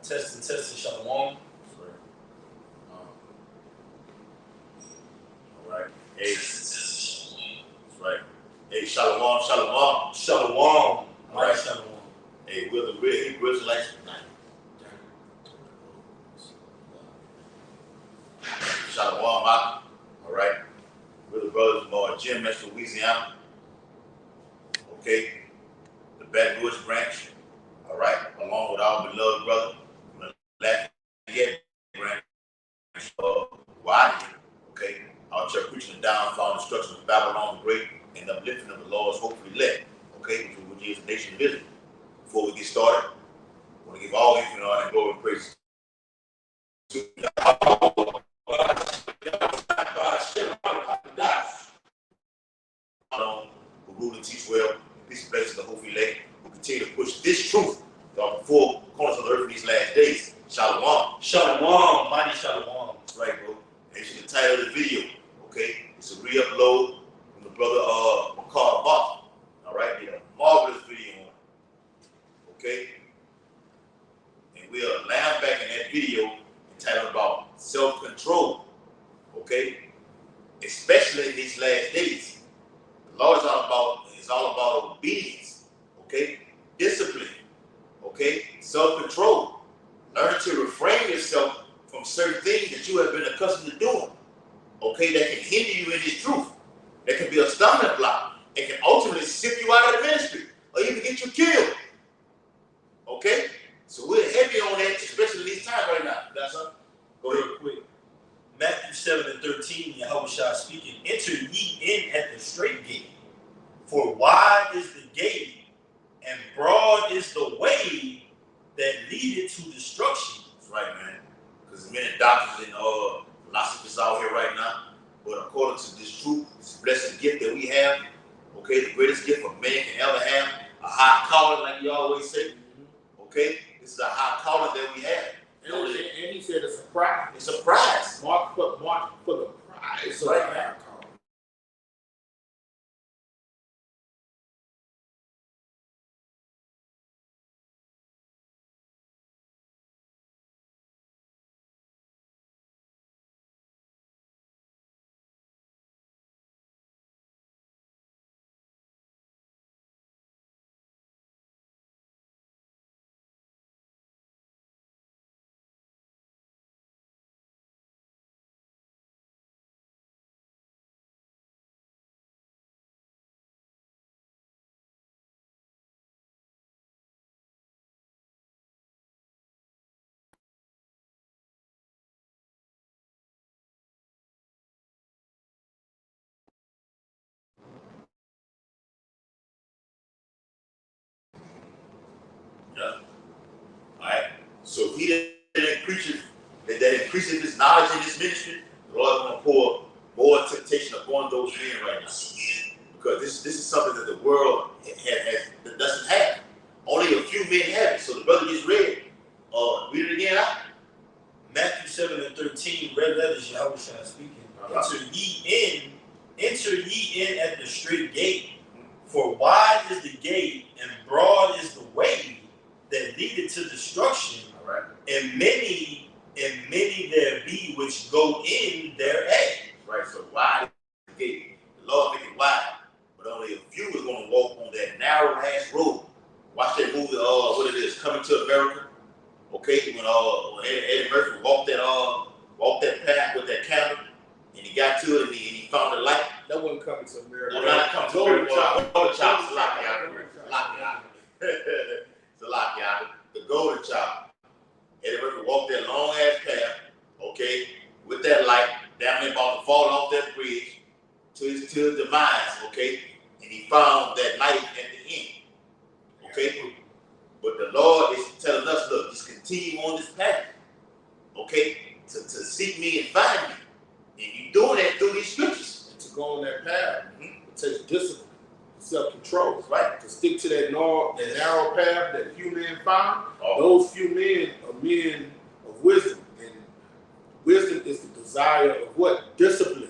Testing, shalom. All right. Hey. That's right. Hey, shalom, shalom. Shalom. All right. Shalom. Hey, we're the real Hebrew Israelites tonight. Shalom, all right. We're the brothers from Jim, Metro, Louisiana. Okay. The Baton Rouge branch. All right. Along with our beloved brother from the Lafayette branch. Why? Okay. Our church preaching the downfall and destruction of Babylon the Great and the uplifting of the Lord's hopefully elect. Okay. Which is the nation of Israel. Before we get started, I want to give all infinite honor and glory and praise to who rule and teach well, peace and blessings of the hopefully elect, who continue to push this truth throughout the four corners of the earth in these last days. Shalom. Shalom. Mighty shalom. That's right, bro. And it's the title of the video. Okay. It's a re-upload from the brother McCall Martin. All right. Did a marvelous video on it. Okay. And we are laying back in that video entitled about self-control. Okay. Especially in these last days. The Lord is all about obedience. Okay. Discipline. Okay. Self-control. Learn to refrain yourself from certain things that you have been accustomed to doing. Okay. That can hinder you in this truth. That can be a stumbling block. It can ultimately sip you out of the ministry or even get you killed. Okay? So we're heavy on that, especially in these times right now. That's up. Go ahead. Real quick. Matthew 7:13, Yahushua speaking, enter ye in at the straight gate. For wide is the gate, and broad is the way that leadeth to destruction. That's right, man. Because there's many doctors and philosophers out here right now. But according to this truth, this blessed gift that we have, okay, the greatest gift a man can ever have, a high calling, like you always say. Okay, this is a high calling that we have. And he said it's a prize. It's a prize. Mark for the prize. That's right, man. Yeah. All right. So if he that increases his knowledge in this ministry, the Lord is going to pour more temptation upon those men right now. Because this is something that the world that doesn't have. Only a few men have it. So the brother just read. Read it again out. Matthew 7:13, red letters, Yahushua speaking. Enter ye in at the straight gate. For wide is the gate, and broad is the way that leadeth to destruction. All right. And many there be which go in thereat. Right. So wide is the gate. The Lord make it wide, but only a few is going to walk on that narrow ass road. Watch that movie. What it is, Coming to America. Okay, when Eddie Murphy walked that path with that camera, and he got to it, and he found the light. That wasn't Coming to America. No, not Coming to America. Golden Child. Salakia. The Golden Child. Eddie Murphy walked that long ass path, okay, with that light, down there about to fall off that bridge to his demise, okay, and he found that light at the end, okay. But the Lord is telling us, look, just continue on this path, okay, to seek me and find me. And you're doing that through these scriptures. And to go on that path, it takes discipline, self-control. That's right. To stick to that narrow path that few men found. Those few men are men of wisdom. And wisdom is the desire of what? Discipline.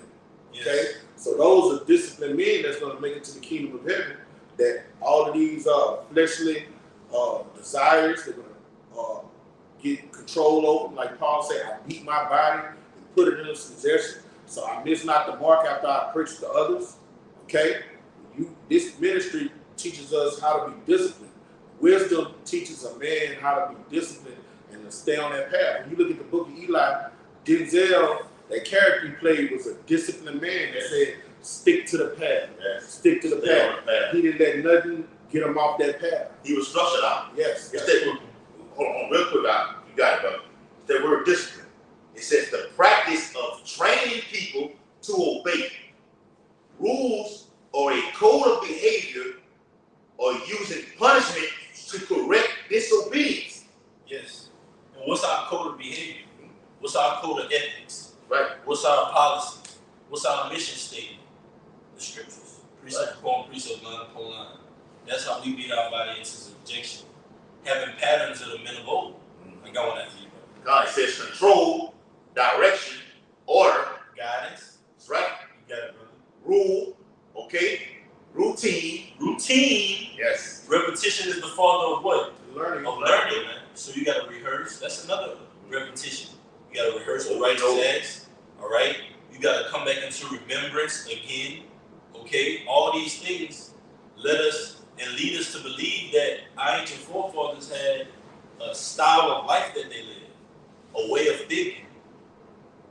Yes. Okay, Yes. so those are disciplined men that's going to make it to the kingdom of heaven. That all of these fleshly desires, they're going to get control over them. Like Paul said, I beat my body and put it in possession, so I miss not the mark after I preach to others. Okay, this ministry teaches us how to be disciplined. Wisdom teaches a man how to be disciplined and to stay on that path. When you look at the book of Eli, Denzel, that character he played was a disciplined man that said, stick to the path. Yes. Stick to the Stay path. on the path. He didn't let nothing get him off that path. He was structured out. Yes. It's that word, hold on, real quick, you got it, brother. It's that word discipline. It says the practice of training people to obey rules or a code of behavior or using punishment to correct disobedience. Yes. And what's our code of behavior? What's our code of ethics? Right. What's our policy? What's our mission statement? The scriptures. Precept upon precept, line upon line. That's how we beat our body into subjection. Having patterns of the men of old. Like I want to you, God, it says control, direction, order, guidance. that's right, You got it, brother. rule, okay, routine. Routine. Yes. Repetition is the father of what? Learning. Of learning, man. So you got to rehearse. That's another repetition. You got to rehearse the righteous acts. All right. You got to come back into remembrance again. Okay. All these things let us and lead us to believe that our ancient forefathers had a style of life that they lived, a way of thinking,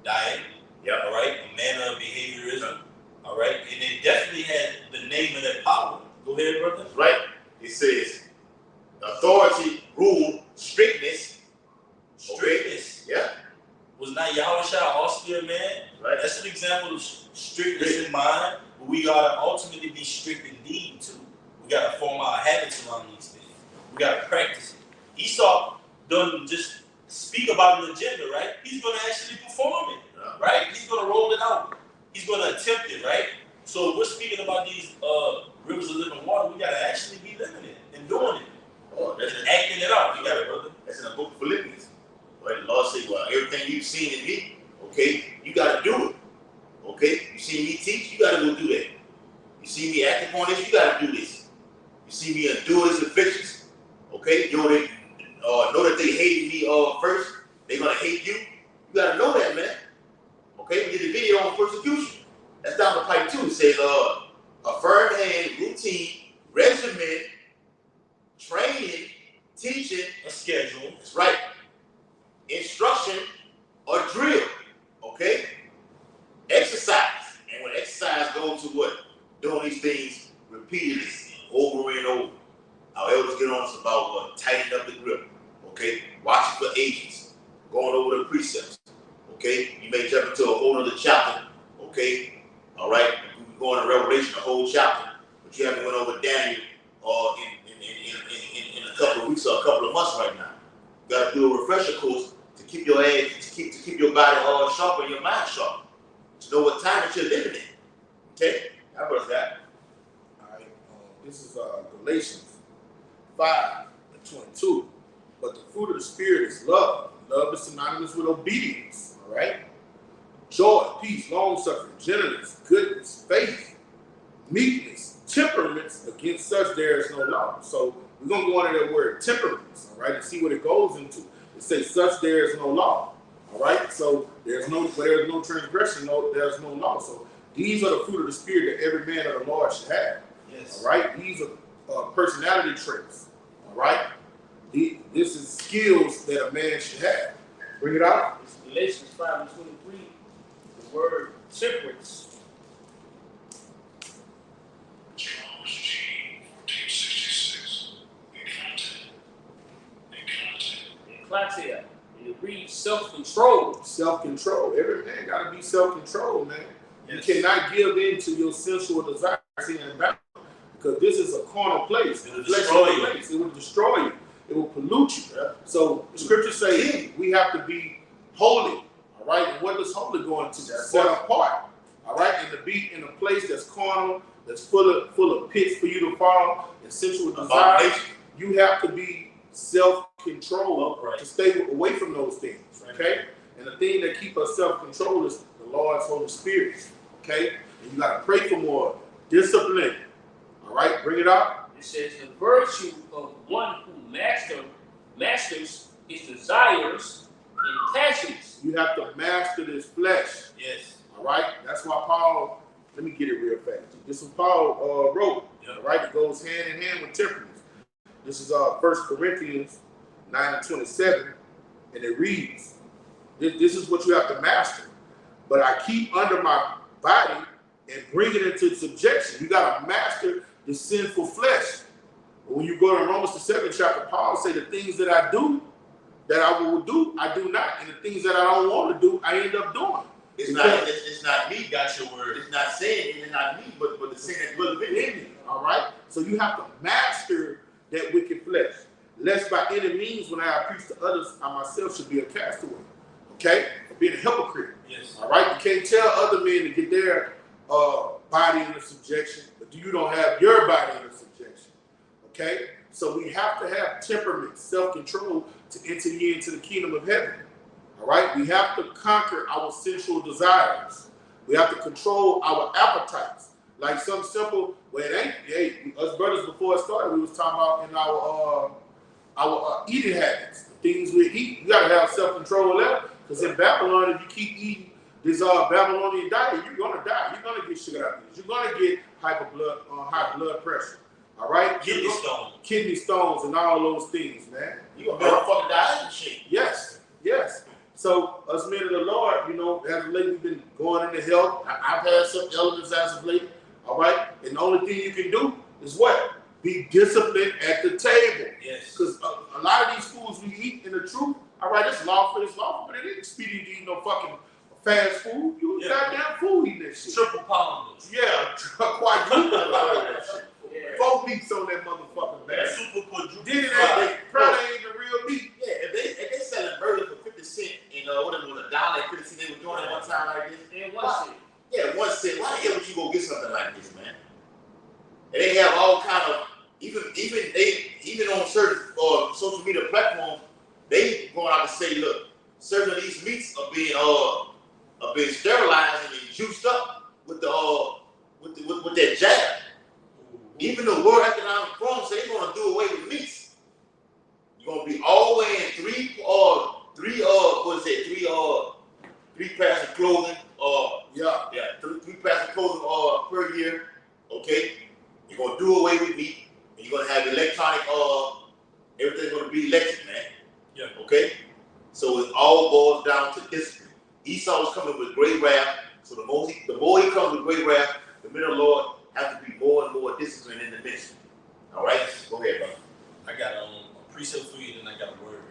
diet. Yeah. All right. A manner of behaviorism. All right. And they definitely had the name of that power. Go ahead, brother. That's right. It says authority, rule, strictness. Strictness. Yeah. Was not Yahushua austere man? Right. That's an example of strictness in mind, but we gotta ultimately be strict in deed too. We gotta form our habits around these things. We gotta practice it. Esau doesn't just speak about an agenda, right? He's gonna actually perform it, right? He's gonna roll it out. He's gonna attempt it, right? So if we're speaking about these rivers of living water, we gotta actually be living it and doing it. Oh, that's And acting it out. You got it, brother. That's in the book of Philippians. Right? The Lord said, well, everything you've seen in me, okay, you got to do it. Okay? You see me teach, you got to go do that. You see me act upon this, you got to do this. You see me endure his afflictions, okay? You know, that they hated me first, they're going to hate you. You got to know that, man. Okay? We did a video on persecution. That's down the pipe, too. It says, a firm hand, routine, regimen, training, teaching. A schedule. That's right. Instruction or drill, okay? Exercise. And when exercise goes to what? Doing these things repeatedly, over and over. Our elders get on us about tightening up the grip, okay? Watching for agents, going over the precepts, okay? You may jump into a whole other chapter, okay? All right? We go into Revelation, a whole chapter, but you haven't went over Daniel in a couple of weeks or a couple of months right now. You got to do a refresher course to keep your head, to keep your body all sharp and your mind sharp. To know what time that you're living in. Okay? How about that? All right. This is Galatians 5:22. But the fruit of the Spirit is love. Love is synonymous with obedience. All right? Joy, peace, long-suffering, gentleness, goodness, faith, meekness, temperaments. Against such there is no law. So we're going to go into that word temperaments, all right, and see what it goes into. It says such there is no law, all right? So there's no transgression, there's no law. So these are the fruit of the Spirit that every man of the Lord should have, Yes. all right? These are personality traits, all right? This is skills that a man should have. Bring it out. It's Galatians 5:23. The word temperance. Charles G. 1466. Eklatia. And it reads self-control. Self-control. Every man got to be self-controlled, man. Yes. You cannot give in to your sensual desires and battle, because this is a carnal place. It will a fleshly destroy you. place. It will destroy you. It will pollute you. Yeah. So the scriptures say we have to be holy. All right. And what does holy go into? Set apart. All right. And to be in a place that's carnal, that's full of pits for you to fall, and sensual desires, you have to be self-controlled Upright. to stay away from those things. Okay. And the thing that keeps us self-controlled is the Lord's Holy Spirit. Okay? And you got to pray for more discipline. All right? Bring it up. It says the virtue of one who masters his desires and passions. You have to master this flesh. Yes. All right? That's why Paul, let me get it real fast. This is Paul wrote. Yep. All right? It goes hand in hand with temperance. This is 1 Corinthians 9:27, and it reads, this is what you have to master. But I keep under my body and bring it into subjection. You got to master the sinful flesh. When you go to Romans the 7th chapter, Paul say the things that I do, that I will do, I do not. And the things that I don't want to do, I end up doing. It's not me. Got your word. It's not saying it's not me, but the sin that dwells within me. In me, all right? So you have to master that wicked flesh. Lest by any means, when I have preached to others, I myself should be a castaway. Okay? For being a hypocrite. Yes. All right? You can't tell other men to get their body into subjection, but you don't have your body into subjection. Okay? So we have to have temperament, self-control to enter ye into the kingdom of heaven. All right? We have to conquer our sensual desires. We have to control our appetites. Like some simple, well, it ain't, hey, us brothers before it started, we was talking about in our eating habits, the things we eat. You got to have self-control there. Because in Babylon, if you keep eating this Babylonian diet, you're going to die. You're going to get sugar diabetes. You're going to get high blood pressure. All right? Kidney stones and all those things, man. You gonna fucking die and shit. Yes, yes. So us men of the Lord, you know, as of late we've been going into health. I've had some elements as of late. All right? And the only thing you can do is what? Be disciplined at the table. Yes. Because a lot of these foods we eat in the truth, all right, it's lawful, but it ain't expedient to eat no fucking fast food. You goddamn food eating that shit. Triple pounders. Yeah, quadruple that shit. Yeah. 4 meats on that motherfucking bag. Super quadruple. Then it probably ain't the real meat. Yeah, if they selling burgers for 50 cents and whatever was $1 50 cents, they were doing it one time like this. And what's it? Yeah, 1 cent. Why the hell would you go get something like this, man? And they have all kind of even on certain social media platforms, they going out to say, look, certain of these meats are being sterilized and juiced up with with that jab. Even the World Economic Forum say they're going to do away with meats. You're going to be all wearing three pairs of clothing. Three pairs of clothing per year. Okay, you're going to do away with meat, and you're going to have electronic. Everything's going to be electric, man. Yeah. Okay, so it all boils down to discipline. Esau is coming with great wrath. So the more he comes with great wrath, the men of the Lord have to be more and more disciplined in the mission. All right, go ahead, brother. I got a precept for you, and I got a word.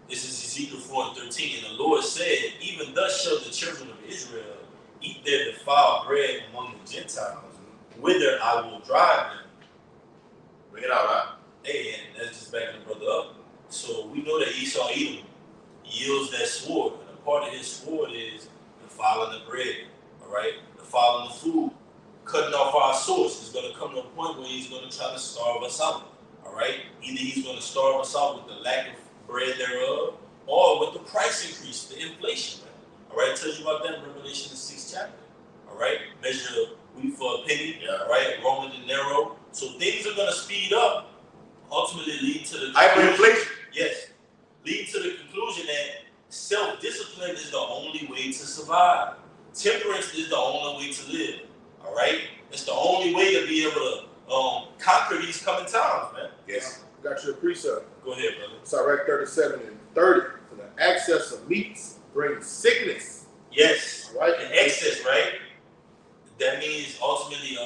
This is Ezekiel 4:13, and the Lord said, "Even thus shall the children of Israel eat their defiled bread among the Gentiles, whither I will drive them." Bring it out, right? Hey, and that's just backing the brother up. So we know that Esau Edom yields that sword, and a part of his sword is defiling the bread. All right, defiling the food. Cutting off our source is going to come to a point where he's going to try to starve us out. All right, either he's going to starve us out with the lack of bread thereof, or with the price increase, the inflation. All right, it tells you about that in Revelation the 6th chapter. All right, measure wheat for a penny. All right, Roman denaro. So things are going to speed up, ultimately lead to the hyperinflation. Yes, lead to the conclusion that self-discipline is the only way to survive. Temperance is the only way to live. All right, it's the only way to be able to conquer these coming times, man. Yes. Got your precept. Go ahead, brother. Sirach 37 and 30. For the access of meats brings sickness. Yes. All right. And excess, right? That means ultimately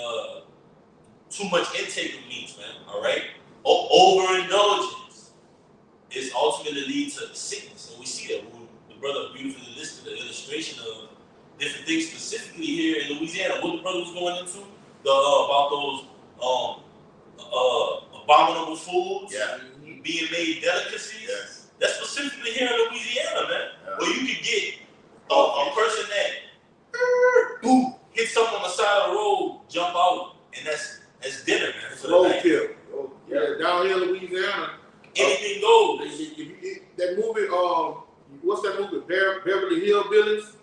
too much intake of meats, man. All right. Overindulgence is ultimately lead to sickness, and we see that. The brother beautifully listed the illustration of different things specifically here in Louisiana. What the brother was going into about those abominable foods being made delicacies. Yes. That's specifically here in Louisiana, man. Yeah. Where you could get a person that boom, hit something on the side of the road, jump out, and that's dinner, man. For the night. Roadkill. Yeah, down here in Louisiana. Anything goes. That movie, what's that movie? Beverly Hillbillies.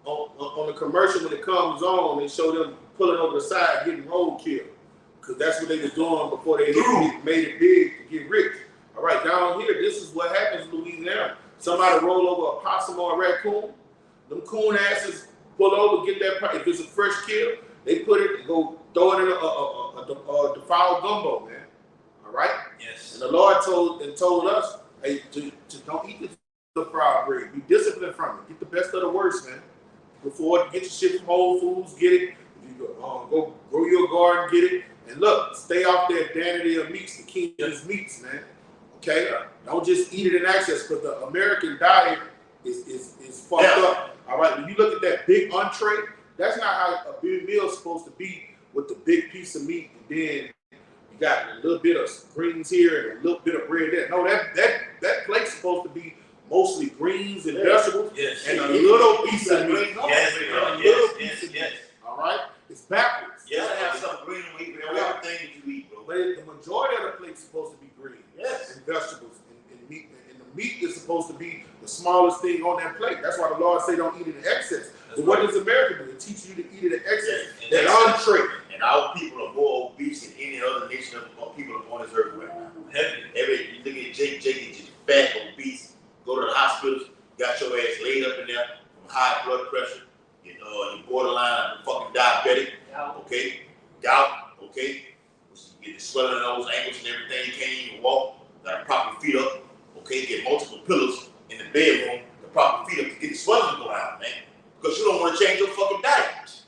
On the commercial when it comes on, they show them pulling over the side, getting roadkill, because that's what they was doing before they made it big to get rich. All right, down here, this is what happens in Louisiana. Somebody roll over a possum or a raccoon. Them coon asses pull over, get that. If it's a fresh kill, they put it and go throw it in a defiled gumbo, man. All right. Yes. And the Lord told us, hey, to don't eat the fried bread. Be disciplined from it. Get the best of the worst, man. Before get your shit from Whole Foods, get it. If you go grow your garden, get it. And look, stay off that vanity of meats, the kingdom's meats, man. Okay? Don't just eat it in excess, because the American diet is fucked up. All right, when you look at that big entree, that's not how a big meal is supposed to be, with the big piece of meat, and then you got a little bit of greens here and a little bit of bread there. No, that plate's supposed to be mostly greens and vegetables, and a little piece of meat. Yes. All right, it's backwards. You gotta have some green meat in everything that you eat, bro. But the majority of the plate's supposed to be green, and vegetables and meat, and the meat is supposed to be the smallest thing on that plate. That's why the Lord say don't eat it in excess. But what does America do? It teaches you to eat it in excess. That entree. And our people are more obese than any other nation of people on this earth right now. You look at Jake is just fat, obese. Go to the hospitals, got your ass laid up in there from high blood pressure. You're borderline fucking diabetic. Okay, gout. Okay, you get the swelling in those ankles and everything. You can't even walk. Got to prop your feet up. Okay, get multiple pillows in the bedroom to prop your feet up to get the swelling to go out, man. Because you don't want to change your fucking diet.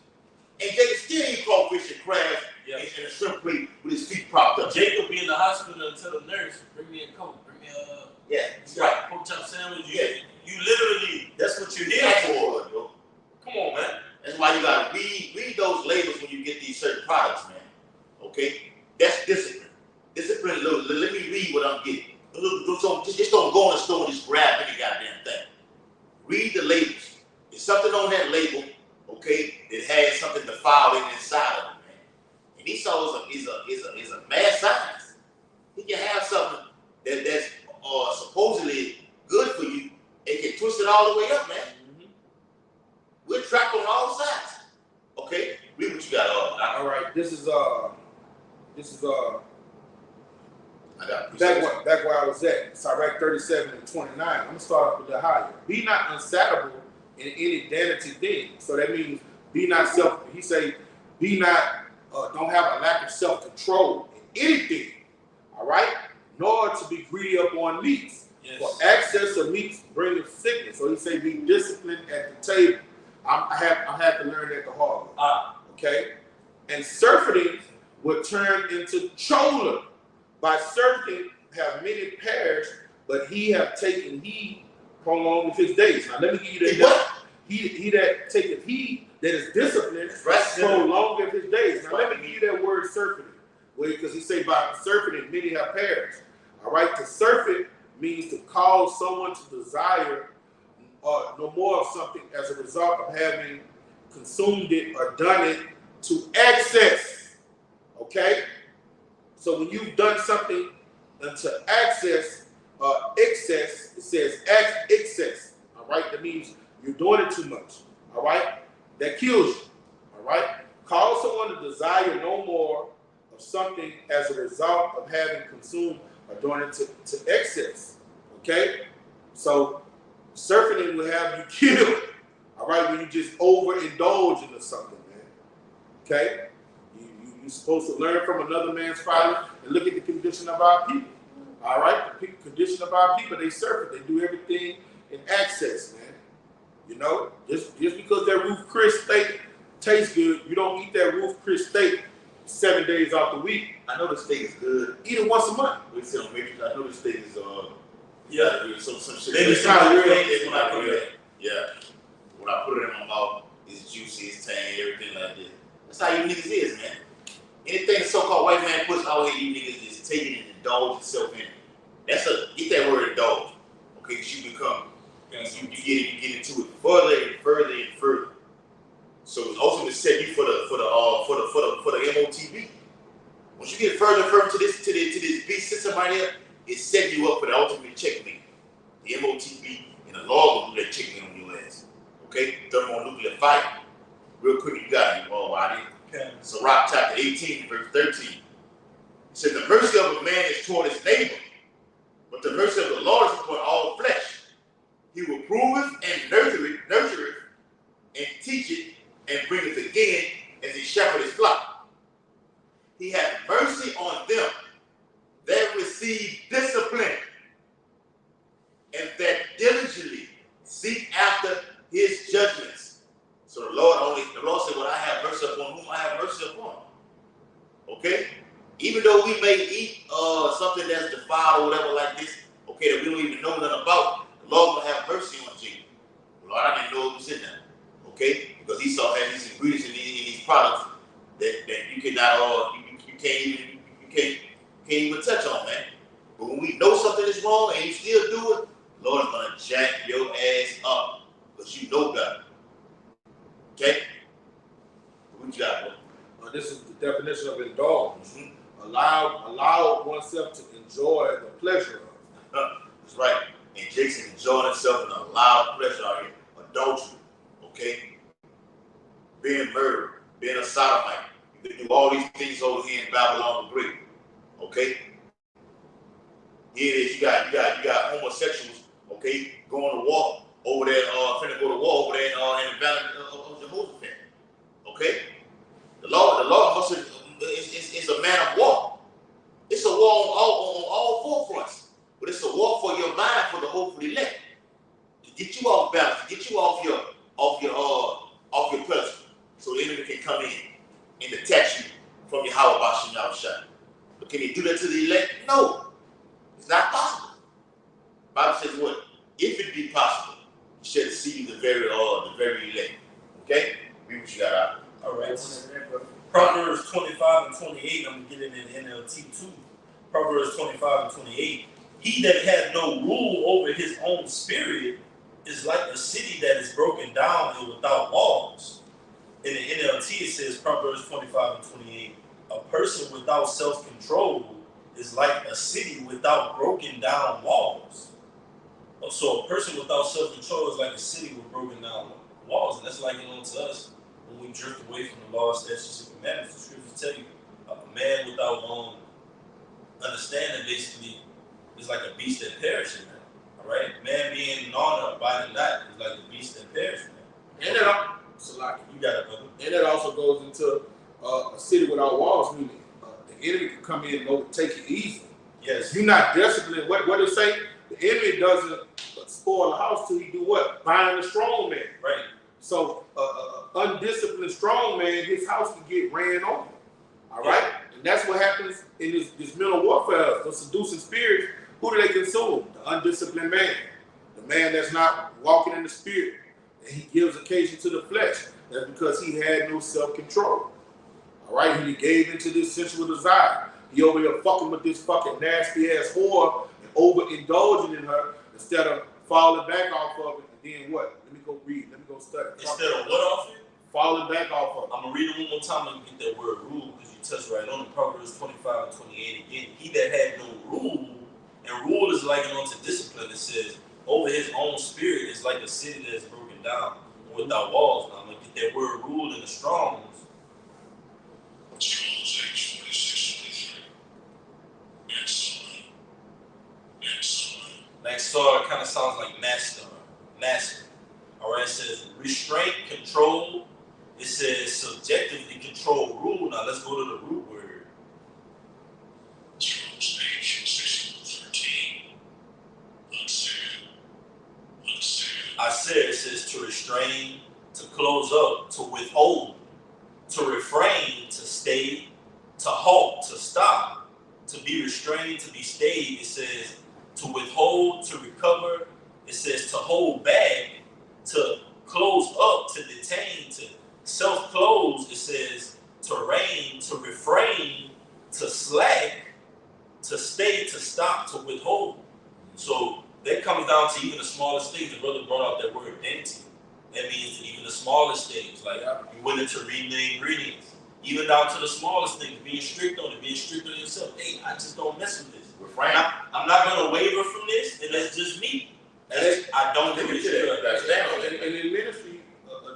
And Jacob still eat crawfish and crabs and a shrimp plate with his feet propped up. Jacob be in the hospital and tell the nurse, bring me a Coke, bring me a right. pork chop sandwich. You literally, that's what you're here for. Bro. Come on, man. That's why you gotta read those labels when you get these certain products, man. Okay? That's discipline. Discipline, let me read what I'm getting. Just don't go in the store and just grab any goddamn thing. Read the labels. There's something on that label, okay, that has something defiled inside of it, man. And Esau is a mad science. He can have something that's supposedly good for you and can twist it all the way up, man. We're trapped on all sides. Okay, read what you got. All right, this is I got back where I was at. Sirach 37 and 29. I'm gonna start off with the higher. Be not unsatisfiable in any vanity thing. So that means be not be not don't have a lack of self-control in anything. All right, nor to be greedy upon meats. Yes. For excess of meats bringeth sickness. So he say be disciplined at the table. I had to learn that the hard way. Okay? And surfeiting would turn into choler. By surfeiting have many perished, but he have taken heed prolonged his days. Now let me give you that. What? He that taketh heed, that is disciplined, prolonged his days. Now let me give you that word surfeiting. Well, because he say by surfeiting many have perished. All right? To surfeit means to cause someone to desire no more of something as a result of having consumed it or done it to excess. Okay? So when you've done something to excess, it says excess. All right? That means you're doing it too much. All right? That kills you. All right? Cause someone to desire no more of something as a result of having consumed or doing it to excess. Okay? So surfeiting will have you killed, all right, when you just overindulge into something, man. Okay? You're supposed to learn from another man's folly and look at the condition of our people. All right? The condition of our people, they surf it. They do everything in excess, man. You know? Just because that Ruth Chris steak tastes good, you don't eat that Ruth Chris steak 7 days out the week. I know the steak is good. Eat it once a month. I know the steak is some shit. Maybe It's some not real real. things When I put it, when I put it in my mouth, it's juicy, it's tangy, everything like this. That's how you niggas is, man. Anything the so-called white man puts out here, you niggas just take it and indulge yourself in it. Get that word indulge, okay? Because you become, you get into it further and further. So it's ultimately set you for the MOTB. Once you get further and further to this beast system right here, it's setting you up for the ultimate checkmate. The MOTB and the law will do that checkmate on your ass. Okay? Thermonuclear fight. Real quick, you got it, Wadi. Okay. Sirach chapter 18, verse 13. It says, the mercy of a man is toward his neighbor, but the mercy of the Lord is upon all flesh. He will proveth and nurtureth, and teacheth, and bringeth again as he shepherd his flock. He hath mercy on them that receive discipline, and that diligently seek after his judgments. So the Lord said, well, I have mercy upon whom I have mercy upon. Okay? Even though we may eat something that's defiled or whatever like this, okay, that we don't even know nothing about, the Lord will have mercy on you. Lord, I didn't know it was in there. Okay? Because he saw had these ingredients in these products that you cannot you can't even touch on, man. But when we know something is wrong and you still do it, the Lord is gonna jack your ass up because you know better. Okay? What you got, bro? This is the definition of indulgence. Allow oneself to enjoy the pleasure of it. That's right. And Jason enjoying himself in a loud pleasure out here. Adultery. Okay? Being murdered. Being a sodomite. You can do all these things over here in Babylon the Great. Okay? Here it is. You got homosexuals, okay, going to war over there, finna go to war over there in the valley of Jehoshaphat. Okay? The Lord must have, it's a man of war. It's a war on all four fronts. But it's a war for your mind, for the hopeful elect. To get you off balance, to get you off your pleasure. So the enemy can come in and detach you from your Hawabashim Yahushua. But can he do that to the elect? No. It's not possible. The Bible says what? If it be possible, you shall see the very elect. Okay? Read what you got out. All right. Proverbs 25 and 28. I'm going to get it in NLT too. Proverbs 25 and 28. He that has no rule over his own spirit is like a city that is broken down and without walls. In the NLT, it says, Proverbs 25 and 28, a person without self-control is like a city without broken down walls. So a person without self-control is like a city with broken down walls. And that's like it on to us when we drift away from the law, statutes, and commandments. The scriptures tell you a man without understanding basically is like a beast that perishes. All right? Man being non abiding not is like a beast that perishes. And that, Salaki, you got it, brother. And that also goes into a city without walls, meaning the enemy can come in and overtake it easily. Yes. You're not disciplined. What does it say? The enemy doesn't spoil the house till he do what? Bind the strong man. Right. So undisciplined strong man, his house can get ran over. All right? And that's what happens in this mental warfare. The seducing spirits, who do they consume? The undisciplined man. The man that's not walking in the spirit. And he gives occasion to the flesh. That's because he had no self-control. All right? He gave into this sensual desire. He over here fucking with this fucking nasty ass whore and overindulging in her instead of falling back off of it. And then what? Let me go read. Let me go study. Instead of what off it? Falling back off of it. I'm going to read it one more time and get that word rule because you touched right on it. Proverbs 25 and 28 again. He that had no rule, and rule is likened unto discipline. It says, over his own spirit is like a city that is broken down without walls. Now I'm going to get that word rule in the Strongs. Strong's H 4623. Next star kind of sounds like master. All right, it says restraint, control. It says subjectively control, rule. Now let's go to the root word. Strong's H 6113. Unsaid. I said it says to restrain, to close up, to withhold, to refrain, to stay, to halt, to stop, to be restrained, to be stayed. It says to withhold, to recover. It says to hold back, to close up, to detain, to self-close. It says to rein, to refrain, to slack, to stay, to stop, to withhold. So that comes down to even the smallest things. The brother brought out that word dainty. That means that even the smallest things, like you willing to read the ingredients, even down to the smallest things, being strict on it, being strict on yourself. Hey, I just don't mess with this. Refrain. I'm not going to waver from this, and that's just me. I don't do it. And in ministry,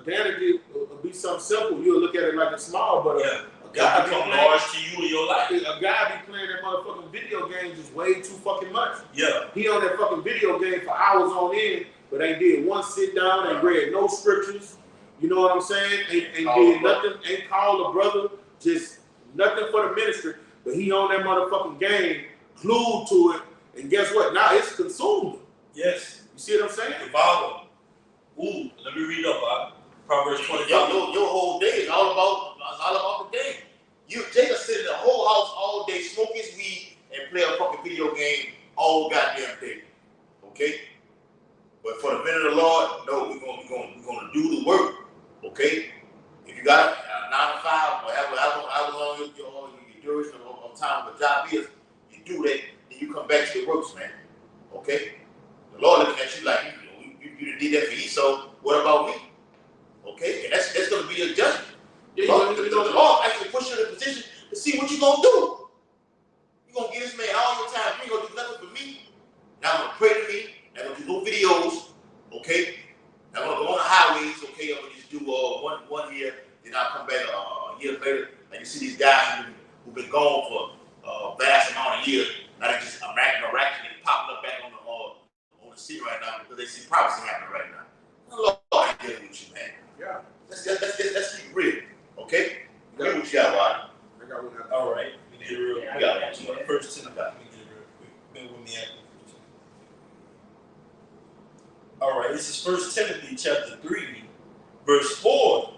Dana did a be something simple. You'll look at it like it's small, but Yeah. a guy become be large to you in your life. a guy be playing that motherfucking video games is way too fucking much. Yeah. He on that fucking video game for hours on end, but ain't did one sit down, ain't read no scriptures. You know what I'm saying? Ain't did nothing, ain't called a brother, just nothing for the ministry. But he on that motherfucking game, glued to it, and guess what? Now it's consumed him. Yes. You see what I'm saying? Devour. Ooh, let me read up. Proverbs 25. Your whole day is all about the game. Jacob sit in the whole house all day, smoke his weed, and play a fucking video game all goddamn day. Okay? But for the minute of the Lord, no, we're gonna do the work. Okay? If you got 9 to 5, or however long your duration of time of the job is, you do that, then you come back to your works, man. Okay? The Lord looking at you like you did that for Esau. What about me? Okay? And that's gonna be a judgment. Yeah, The Lord actually puts you in a position to see what you're gonna do. You're gonna give this man all your time. You ain't gonna do nothing for me. Now I'm gonna pray to me. I'm gonna do no videos. Okay? I'm gonna go on the highways. Okay? I'm gonna just do one year. Then I'll come back a year later. And you see these guys who've been gone for a vast amount of years. Now they just miraculously popping up back on the scene right now because they see prophecy happening right now. The Lord ain't dealing with you, man. Yeah. Let's keep real. Okay? Read what you got, Rod. I got one. All right. Let me get it real quick. Yeah, I got you. First Timothy. Let me get it real quick. Bear with me after. All right. This is 1 Timothy chapter 3, verse 4.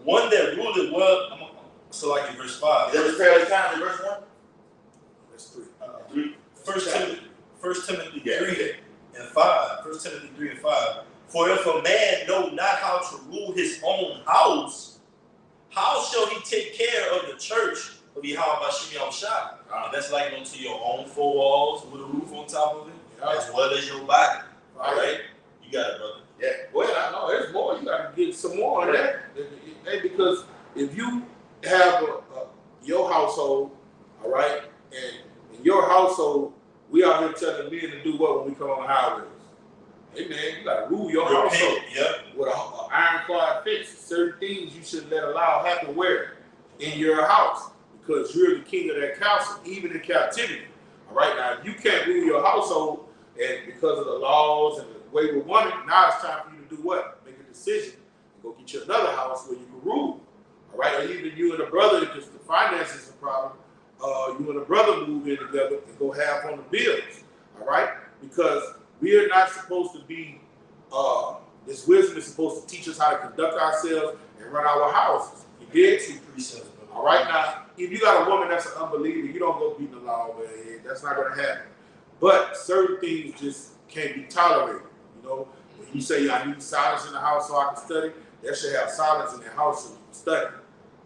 One that ruled well. So like in verse 5. Is that the prayer of time in verse 1? That's 3. 3. 1 Timothy 3 and 5. 1 Timothy 3 and 5. For if a man know not how to rule his own house, how shall he take care of the church of Yahweh Bashim Yahushua? And that's like unto your own four walls with a roof on top of it, as well as your body. All right? You got it, brother. Yeah. Well, I know there's more. You got to get some more on that. Hey, because if you have your household, all right, and in your household, we out here telling men to do what when we come on the highways? Hey man, you got to rule your household with an ironclad fence. Certain things you should let allow happen where? In your house, because you're the king of that castle, even in captivity. All right, now if you can't rule your household, and because of the laws and the way we want it, now it's time for you to do what? Make a decision and go get you another house where you can rule. All right, or even you and a brother, because the finances is a problem. You and a brother move in together and go half on the bills. All right, because we are not supposed to be. This wisdom is supposed to teach us how to conduct ourselves and run our houses. You did? All right, now, if you got a woman that's an unbeliever, you don't go beating the law over her head. That's not going to happen. But certain things just can't be tolerated. You know, when you say I need silence in the house so I can study, they should have silence in their house so you can study.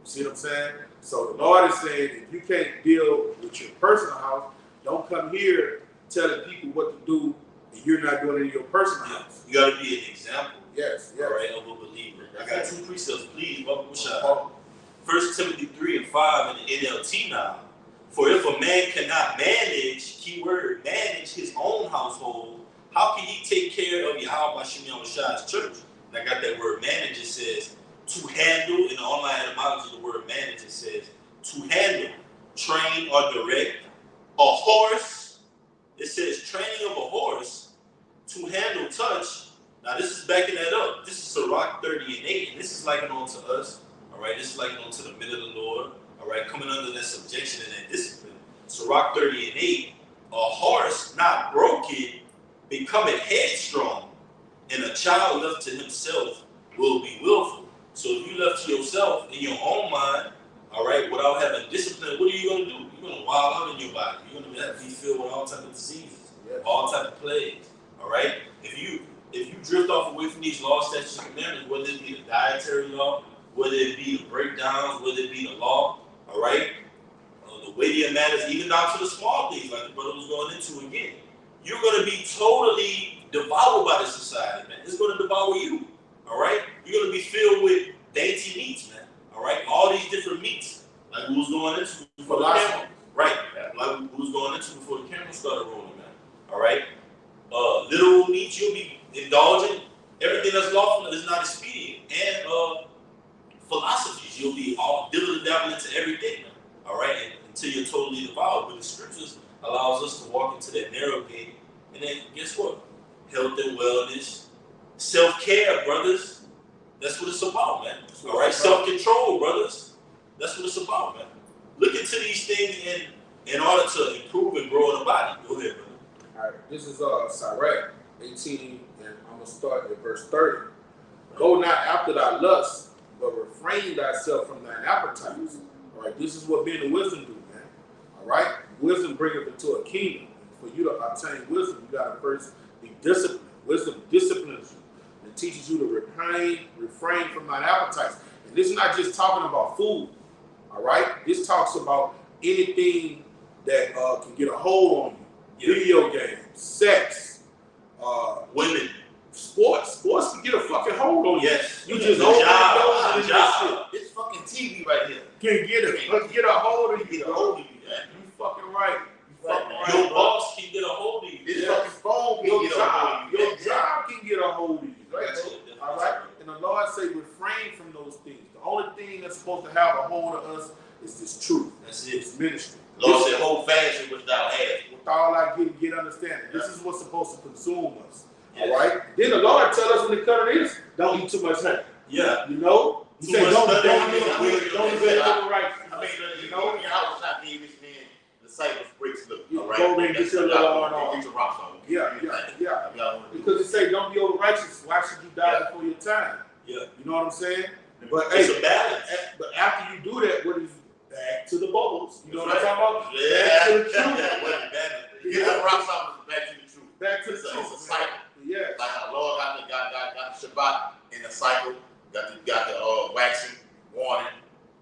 You see what I'm saying? So the Lord is saying, if you can't deal with your personal house, don't come here telling people what to do and you're not doing it in your personal house. You got to be an example. Yes. All right, of a believer. I got 2 precepts, please. Welcome to Shah. 1 Timothy 3 and 5 in the NLT now. For if a man cannot manage, keyword, manage his own household, how can he take care of Yahweh Bashim Yahushua's church? And I got that word manage, it says to handle. In the online etymology, the word manage, it says to handle, train or direct. A horse, it says training of a horse to handle, touch. Now this is backing that up. This is Sirach 30 and 8, and this is likened on to us. All right, this is likened on to the men of the Lord. All right, coming under that subjection and that discipline. Sirach 30 and 8, a horse not broken becometh headstrong, and a child left to himself will be willful. So if you left to yourself in your own mind, all right, without having discipline, what are you going to do? You're going to wild out in your body. You're going to have to be filled with all types of diseases, all types of plagues. All right, if you drift off away from these laws, statutes, and commandments, whether it be the dietary law, whether it be the breakdowns, whether it be the law, all right, the weightier matters, even down to the small things, like the brother was going into again, you're going to be totally devoured by the society, man. It's going to devour you, all right? You're going to be filled with dainty meats, man, all right? All these different meats, like we was going into before the camera, right? Like we was going into before the camera started rolling, man, all right? Literal meats, you'll be indulging. Everything that's lawful is not expedient. And all diddle dabble into everything. All right, and until you're totally devoured. But the scriptures allows us to walk into that narrow gate, and then guess what? Health and wellness, self-care, brothers. That's what it's about, man. All right, self-control, brothers. That's what it's about, man. Look into these things in order to improve and grow in the body. Go ahead, brother. All right, this is Sirach 18, and I'm gonna start at verse 30. Go not after thy lust, but refrain thyself from thine appetites. All right, this is what being a wisdom do, man. All right, wisdom bringeth into a kingdom. And for you to obtain wisdom, you gotta first be disciplined. Wisdom disciplines you and teaches you to refrain from thine appetites. And this is not just talking about food. All right, this talks about anything that can get a hold on you. Video games, sex, Women. sports can get a fucking hold on you. Yes. You just the overindulge in this job. This fucking TV right here. shit. Can get a hold of you. Get a hold of you, man. You fucking right. You fucking right. Your bro. boss can get a hold of you. This Yes. fucking phone can Your get a job, hold of you. your job can get a hold of you. Right? That's it. All right. And the Lord say refrain from those things. The only thing that's supposed to have a hold of us is this truth. That's it. It's ministry. Lord said, hold fast in which thou hast. With all I get understanding. This is what's supposed to consume us. Yes. All right. Then the Lord tell us when it comes to this, don't eat too much honey. Yeah. You know, he Too said much don't study. don't invest overright. I mean, you know, I was not being rich man, the disciples bricks look. You All right. go there and get your little arm on. Get your rocks on. Yeah. Y'all wanna do Because it say don't be over righteous. Why should you die before your time? Yeah. You know what I'm saying? But It's hey, a balance. but after you do that, what is back to the bubbles? You know what I'm That's talking about? Yeah. Back to the truth. Get your rocks off back to the truth. Back to the It's a truth. cycle. Yeah. Like our Lord got the Shabbat in the cycle, got the waxing, warning,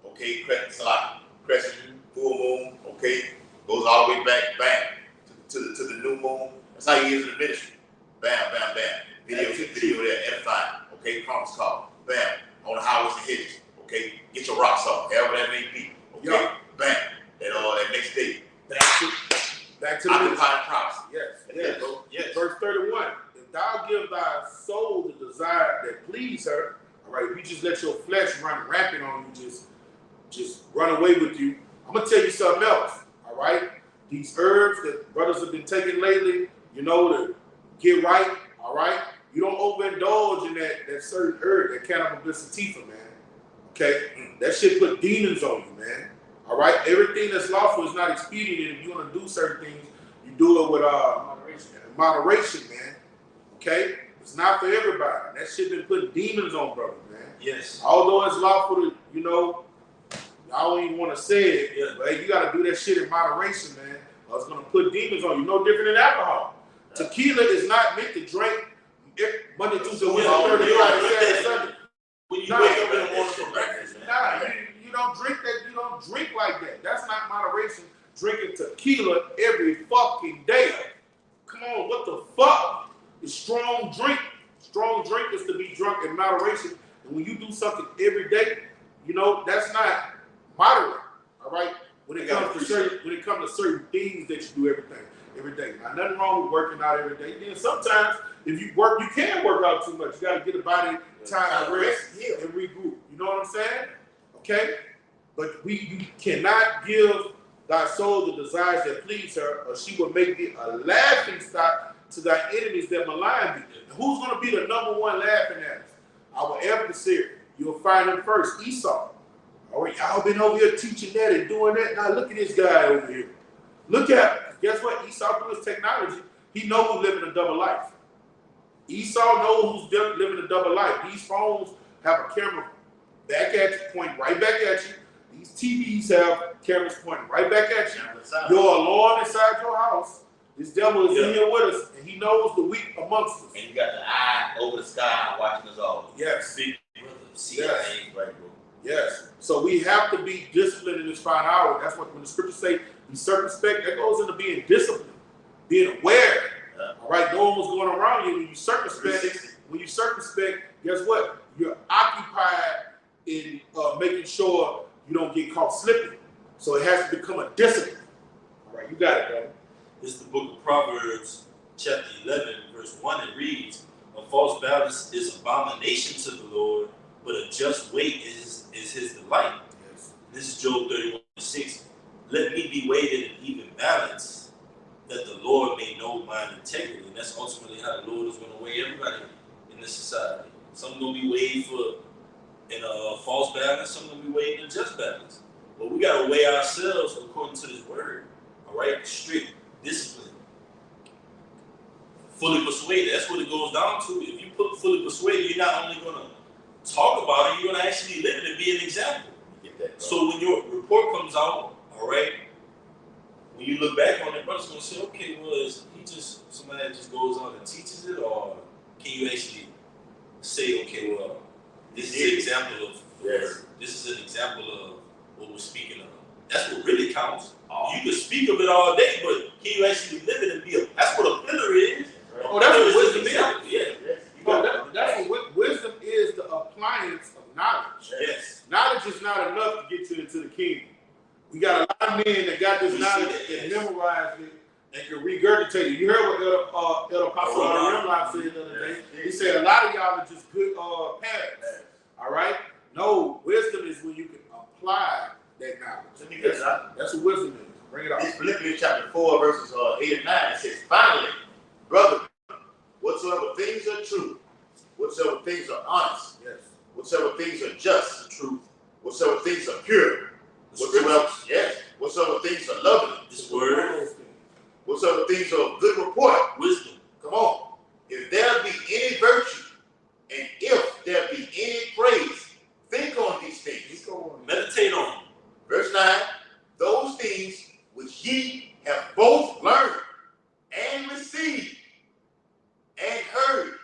okay, crescent, full moon, okay, goes all the way back, bam, to the new moon. That's how he is in the ministry. Bam, bam, bam. Video there, edifying, okay, promise call, bam, on the highways and hedges, okay, get your rocks off, however that may be, okay, Yeah. bam, that next day. Back to the ministry. Occupying prophecy. Yes. Yes. Verse 31. If thou give thy soul the desire that please her, all right, if you just let your flesh run rampant on you, just run away with you. I'm gonna tell you something else. All right, these herbs that brothers have been taking lately, you know, to get right. All right, you don't overindulge in that certain herb, that cannabis sativa, man. Okay, that shit put demons on you, man. All right, everything that's lawful is not expedient, and if you want to do certain things, you do it with moderation, man. Okay, it's not for everybody. That shit been putting demons on brothers, man. Yes. Although it's lawful to, you know, I don't even want to say it, Yeah. but hey, you got to do that shit in moderation, man. Or it's gonna put demons on you. No different than alcohol. Tequila is not meant to drink Monday, Tuesday, Wednesday, Thursday, Friday, Saturday, Sunday. When you Nah, wake up in the morning for breakfast, man. Nah, you don't drink that. You don't drink like that. That's not moderation. Drinking tequila every fucking day. Come on, what the fuck? It's strong drink. Strong drink is to be drunk in moderation. And when you do something every day, you know, that's not moderate. All right? When it comes to certain things that you do every day. Now, nothing wrong with working out every day. Then sometimes if you work, you can work out too much. You gotta get a body time to rest and regroup. You know what I'm saying? Okay? But you cannot give thy soul the desires that please her, or she will make thee a laughing stock to thy enemies that malign thee. And who's going to be the number one laughing at us? Our adversary. You'll find him first, Esau. All right, y'all been over here teaching that and doing that. Now look at this guy over here. Look at him. Guess what? Esau, through his technology, he knows who's living a double life. Esau knows who's living a double life. These phones have a camera back at you, pointing right back at you. These TVs have cameras pointing right back at you. You're alone inside your house. This devil is in here with us, and he knows the weak amongst us. And you got the eye over the sky watching us all. Yes. Big brother, CIA, right, bro? Yes. So we have to be disciplined in this 5 hour. That's what when the scriptures say be circumspect, that goes into being disciplined, being aware. All right, knowing what's going around you. When you circumspect, guess what? You're occupied in making sure you don't get caught slipping. So it has to become a discipline. All right, you got it, brother. This is the book of Proverbs, chapter 11, verse 1. It reads, "A false balance is abomination to the Lord, but a just weight is his delight." we gotta weigh ourselves according to this word. All right, strict discipline. Fully persuaded. That's what it goes down to. If you put fully persuaded, you're not only gonna talk about it, you're gonna actually live it and be an example. Get that, bro. So when your report comes out, all right, when you look back on it, brother's gonna say, okay, well, is he just somebody that just goes on and teaches it, or can you actually say, okay, well, this is an example of Yes. this is an example of what we're speaking of. That's what really counts. You can speak of it all day, but can you actually live it and be a? That's what a pillar is. Oh, that's what wisdom is. Yeah. Yes. You Oh, got that's what wisdom is, the appliance of knowledge. Yes. Knowledge is not enough to get you into the kingdom. We got a lot of men that got this We see knowledge that, and yes. memorized it and can regurgitate it. You heard what Elder Apostle Remlot said the other day. He said a lot of y'all are just good parents. All right? No, wisdom is when you can apply that knowledge. Let me get that. That's what wisdom is. Bring it This out. Philippians chapter 4, verses 8 and 9, it says, finally, brother, whatsoever things are true, whatsoever things are honest, Yes. whatsoever things are just, truth, whatsoever things are pure, whatsoever things are lovely, This word, whatsoever things are of good report. wisdom. Come on. If there be any virtue, and if there be any praise, think on these things. Meditate on it. Verse 9, those things which ye have both learned and received and heard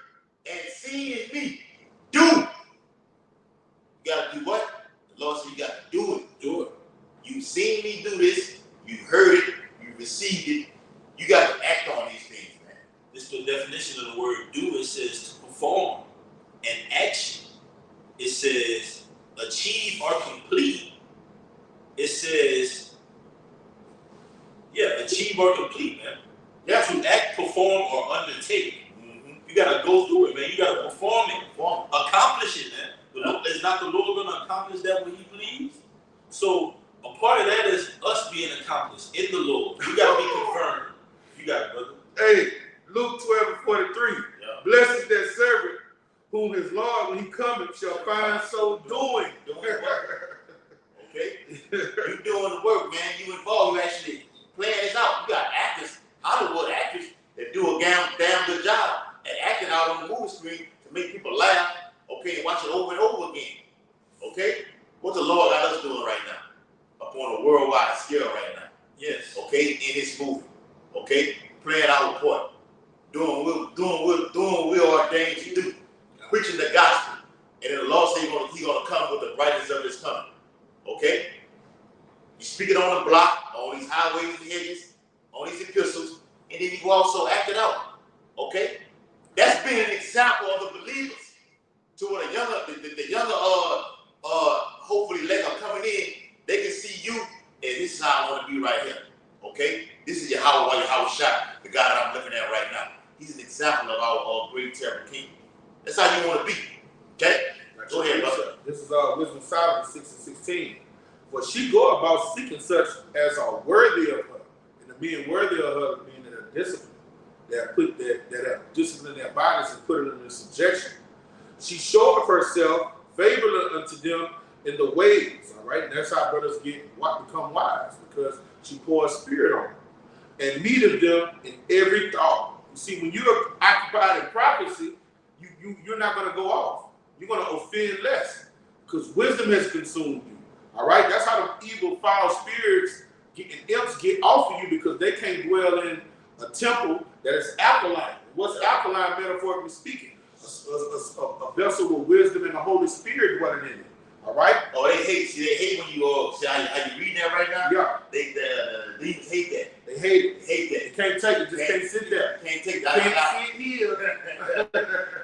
and seen in me, do. You got to do what? The Lord said you got to do it. Do it. You've seen me do this. You've heard it. You've received it. You got to act on these things, man. This is the definition of the word do. It says to perform an action. It says achieve or complete. It says, achieve or complete, man. Yeah. To act, perform, or undertake. Mm-hmm. You gotta go through it, man. You gotta perform it, accomplish it, man. The Lord, is not the Lord gonna accomplish that when He please? So a part of that is us being accomplished in the Lord. You gotta be confirmed. You got it, brother. Hey, Luke 12:43. Yeah. Blessed is that servant whom his Lord, when he cometh, shall find so doing. Doing the work. Okay? You doing the work, man. You involved. You actually playing this out. You got actors, Hollywood actors, that do a damn good job at acting out on the movie screen to make people laugh, okay, and watch it over and over again. Okay? What the Lord got us doing right now, up on a worldwide scale right now. Yes. Okay, in this movie. Okay? Playing our part. Doing what we are ordained to do. Preaching the gospel. And then the Lord said He's gonna come with the brightness of His coming. Okay? You speak it on the block, on these highways and hedges, on these epistles, and then you also act it out. Okay? That's been an example of the believers. To what the younger hopefully leg are coming in, they can see you, and this is how I want to be right here. Okay? This is Yahweh Shah, the God that I'm looking at right now. He's an example of our great terrible king. That's how you want to be. Okay? Go ahead, brother. This is Wisdom Solomon 6:16. For she go about seeking such as are worthy of her, and the men worthy of her mean that are disciplined, that have disciplined their bodies and put it under subjection. She showeth herself favorable unto them in the ways. All right, and that's how brothers become wise, because she pours spirit on them and meeteth them in every thought. You see, when you're occupied in prophecy, you're not going to go off. You're going to offend less, because wisdom has consumed you. All right, that's how the evil, foul spirits and imps get off of you, because they can't dwell in a temple that is alkaline. What's alkaline, metaphorically speaking? A vessel with wisdom and the Holy Spirit dwelling in it. All right. Oh, they hate when you see how you reading that right now. Yeah. The demons hate that. They hate it. They hate They that. can't take it. Just can't sit there. Can't take Can't that. sit here.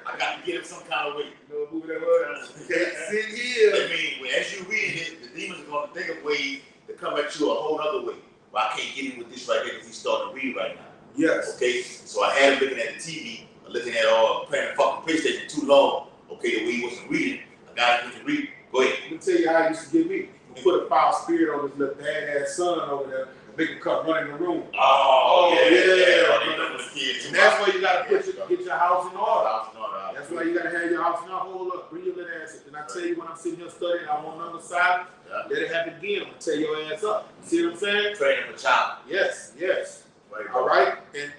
I got to get him some kind of way. You know who that was? Can't sit I here. mean, as you reading it, the demons are going to think of ways to come at you a whole other way. Well, I can't get him with this right here because he's starting to read right now. Yes. Okay, so I had him looking at the TV, looking at playing fucking PlayStation too long. Okay, the way he wasn't reading, I got him to read. Go ahead. Let me tell you how it used to get me. You put a foul spirit on this little badass son over there and make him come running the room. Oh, yeah. yeah. The kids And that's why you gotta get your house in order. order. That's why you gotta have your house in order. Hold up, bring your little ass. And I tell you, when I'm sitting here studying, I'm on the other side. Yeah. Right. Let it happen again. I'm gonna tear your ass up. You see what I'm saying? Training for child. Yes, yes. Right, All right. And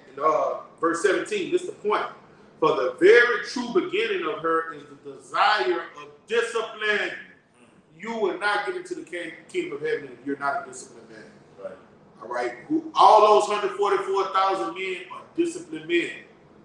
verse 17, this is the point. For the very true beginning of her is the desire of discipline. You will not get into the kingdom of heaven if you're not a disciplined man. Right. All right. All those 144,000 men are disciplined men.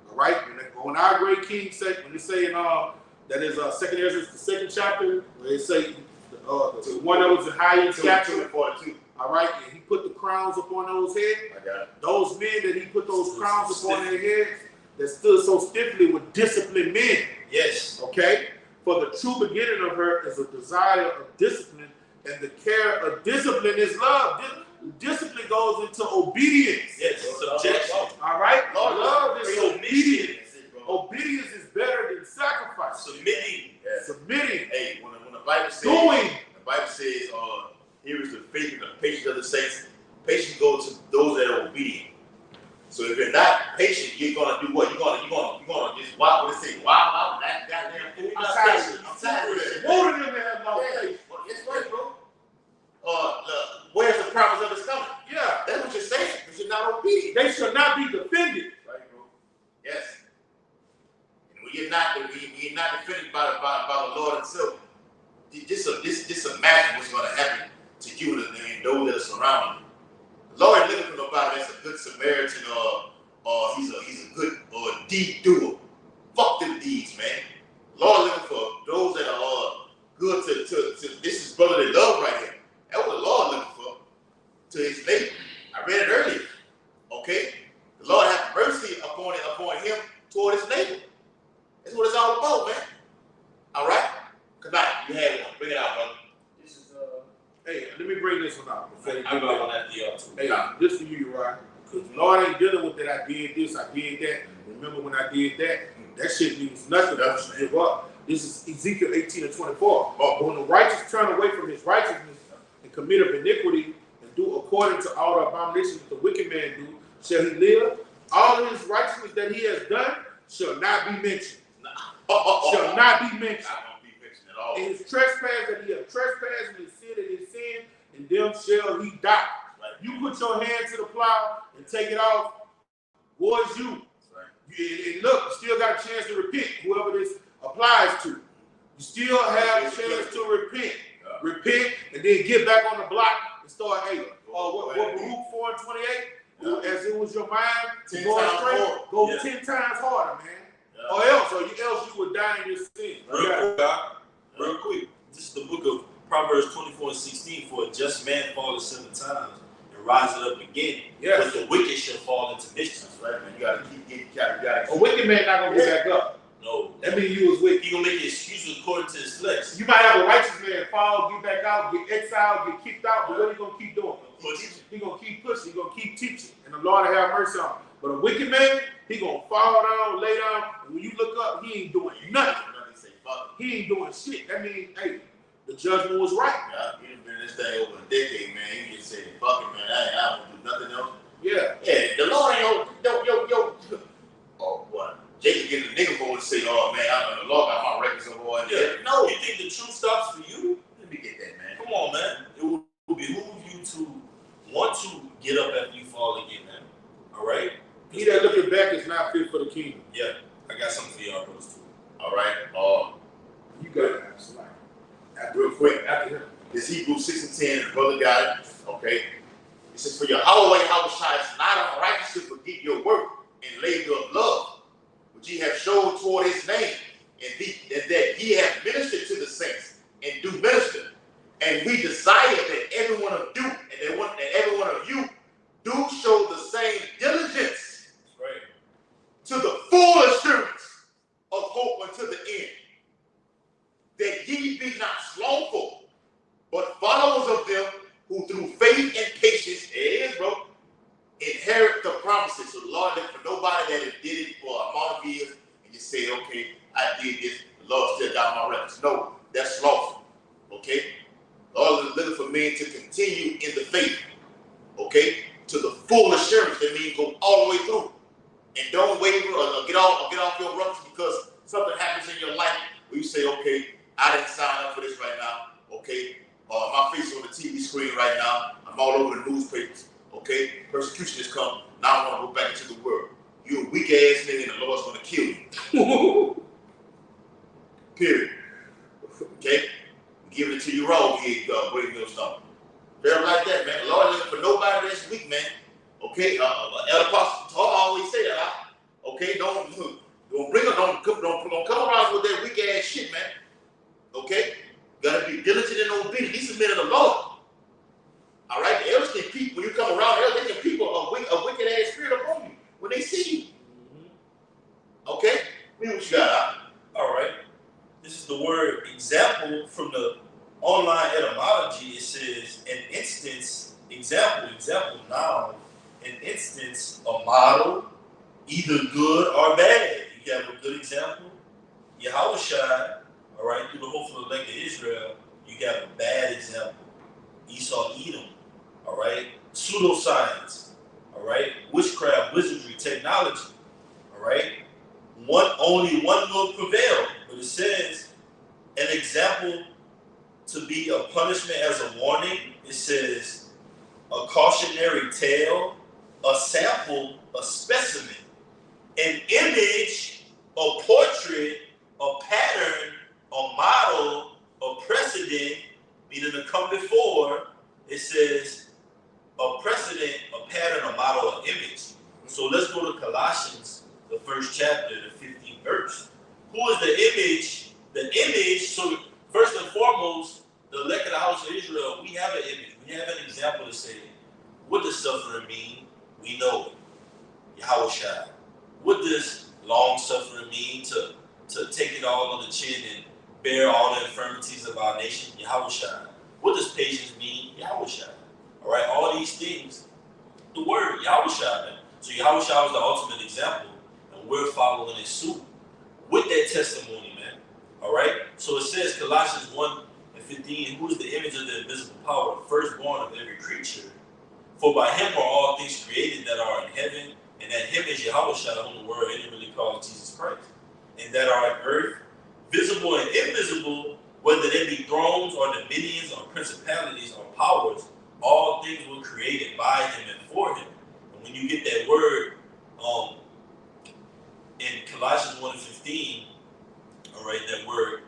All right. When our great king said, when they say in that is Second Ezra, the second chapter, where they say the one that was the highest stature. 42. All right, and he put the crowns upon those heads. I got it. Those men that he put those crowns upon their heads that stood so stiffly were disciplined men. Yes. Okay? For the true beginning of her is a desire of discipline, and the care of discipline is love. Discipline goes into obedience. Yes. Subjection. All right? Love is Submission. obedience. That's it, bro. Obedience is better than sacrifice. Submitting. Yeah. Submitting. Hey, when the Bible says, Doing. the Bible says, here is the faith and the patience of the saints. Patience goes to those that are obedient. So if you're not patient, you're gonna do what? You're gonna just wow. What they say? Wow, that goddamn fool. I'm tired of it. I'm tired of it. More than them that have no Yeah, faith. well, it's right, bro. Where's the promise of his coming? Yeah. That's what you're saying, because you're not obedient. They shall not be defended. Right, bro. Yes. And when you're not defended by the Lord himself, just imagine what's going to happen to you and those that are surrounding you. The Lord ain't looking for nobody that's a good Samaritan or he's a good or a deed doer. Fuck them deeds, man. Lord looking for those that are good to this is brotherly love right here. That's what the Lord looking for to his neighbor. I read it earlier. Okay? The Lord have mercy upon him toward his neighbor. That's what it's all about, man. All right? Good night. You had one. Bring it out, brother. This is Hey, let me bring this one out. Before you I do got that. one after y'all too. Hey, this for you, Uriah. Because Lord ain't dealing with that. I did this, I did that. Remember when I did that? That shit means nothing. Don't you give up. This is Ezekiel 18:24. But when the righteous turn away from his righteousness and commit of iniquity and do according to all the abominations that the wicked man do, shall he live? All of his righteousness that he has done shall not be mentioned. Shall not be mentioned. Not gonna be mentioned at all. And his trespass that he has trespassed, and his sin that he has sinned, and them shall he die. Right. You put your hand to the plow and take it off, war is you. Right. And look, you still got a chance to repent, whoever this applies to. You still have a chance to repent. Yeah. Repent, and then get back on the block and start, hey, what Go ahead. Baruch 4:28? Yeah. As it was your mind to 10 go times astray, more. go Yeah. 10 times harder, man. Yeah. Or else you would die in your sin. Real quick. This is the book of Proverbs 24:16. For a just man falleth 7 times and rises up again. Yes. But the wicked shall fall into mischief. That's right, man. You gotta keep getting capped. You gotta A wicked man not gonna get back up. No. That means you was wicked. He gonna make excuses according to his flesh. You might have a righteous man fall, get back out, get exiled, get kicked out, but what he gonna keep doing? He gonna keep pushing, he gonna keep teaching, and the Lord will have mercy on him. But a wicked man, he gonna fall down, lay down, and when you look up, he ain't doing nothing. Nothing say fuck. He ain't doing shit. That means, hey, the judgment was right. Yeah, you done been in this thing over a decade, man. You just say fuck it, man. I don't do nothing else. Yeah. Yeah, the Lord ain't yo. Oh, what? Jacob get a nigga boy to say, oh man, the Lord got my records over all Yeah. No, You think the truth stops for you? let me get that, man. Come on, man. It will behoove you to want to get up after you fall again, man. All right? He that looketh back is not fit for the kingdom. Yeah. I got something for y'all, brothers, too. All right. You got it, somebody. Real quick, After him. this Hebrews 6:10, the brother got it. Okay. It says, for your Yahweh is not unrighteous to forget your work and labor of love, which ye have shown toward his name, and that ye have ministered to the saints and do minister. And we desire that every one of you and that every one of you do show the same diligence That's right. to the full assurance of hope unto the end, that ye be not slothful, but followers of them who through faith and patience, there it is, bro, inherit the promises. So the Lord look for nobody that has did it for a amount of years and just say, okay, I did this, the Lord still got my records. No, that's slothful. Okay? The Lord is looking for men to continue in the faith. Okay? To the full assurance. That means go all the way through. And don't waver or get off your rucks because something happens in your life where you say, okay, I didn't sign up for this right now. Okay? My face on the TV screen right now. I'm all over the newspapers. Okay, persecution has come. Now I want to go back into the world. You a weak ass nigga, and the Lord's gonna kill you. Period. Okay, giving it to you raw, William Millstone. They're like that, man. The Lord isn't for nobody that's weak, man. Okay, Elder Apostle Paul always say that. Okay, don't come around with that weak ass shit, man. Okay, gotta be diligent and obedient. These are men of the Lord. All right, the elders can peep when you come around. They can peep a wicked ass spirit upon you when they see you. Okay, read what you got. Huh? All right. This is the word example from the online etymology. It says an instance, example, noun, an instance, a model, either good or bad. You have a good example, Yahushua, all right, through the hopeful elect of Israel. You got a bad example, Esau, Edom, all right, pseudoscience, all right, witchcraft, wizardry, technology, all right. Only one will prevail, but it says an example to be a punishment as a warning. It says a cautionary tale, a sample, a specimen, an image, a portrait, a pattern, a model, a precedent, meaning to come before. It says a precedent, a pattern, a model, an image. So let's go to Colossians, the 1st chapter, the 15th verse. Who is the image? The image, so first and foremost, the elect of the house of Israel, we have an image. We have an example to say, what does suffering mean? We know it. Yahushua. What does long suffering mean? To take it all on the chin and bear all the infirmities of our nation? Yahushua. What does patience mean? Yahushua. All right, all these things, the word Yahushua, man. So Yahushua was the ultimate example, and we're following his suit with that testimony, man. All right? So it says, Colossians 1:15, who is the image of the invisible power, firstborn of every creature? For by him are all things created that are in heaven, and that him is Yahushua, whom the world inwardly calls Jesus Christ, and that are on earth, visible and invisible, whether they be thrones or dominions or principalities or powers, all things were created by him and for him. And when you get that word in Colossians 1:15, all right, that word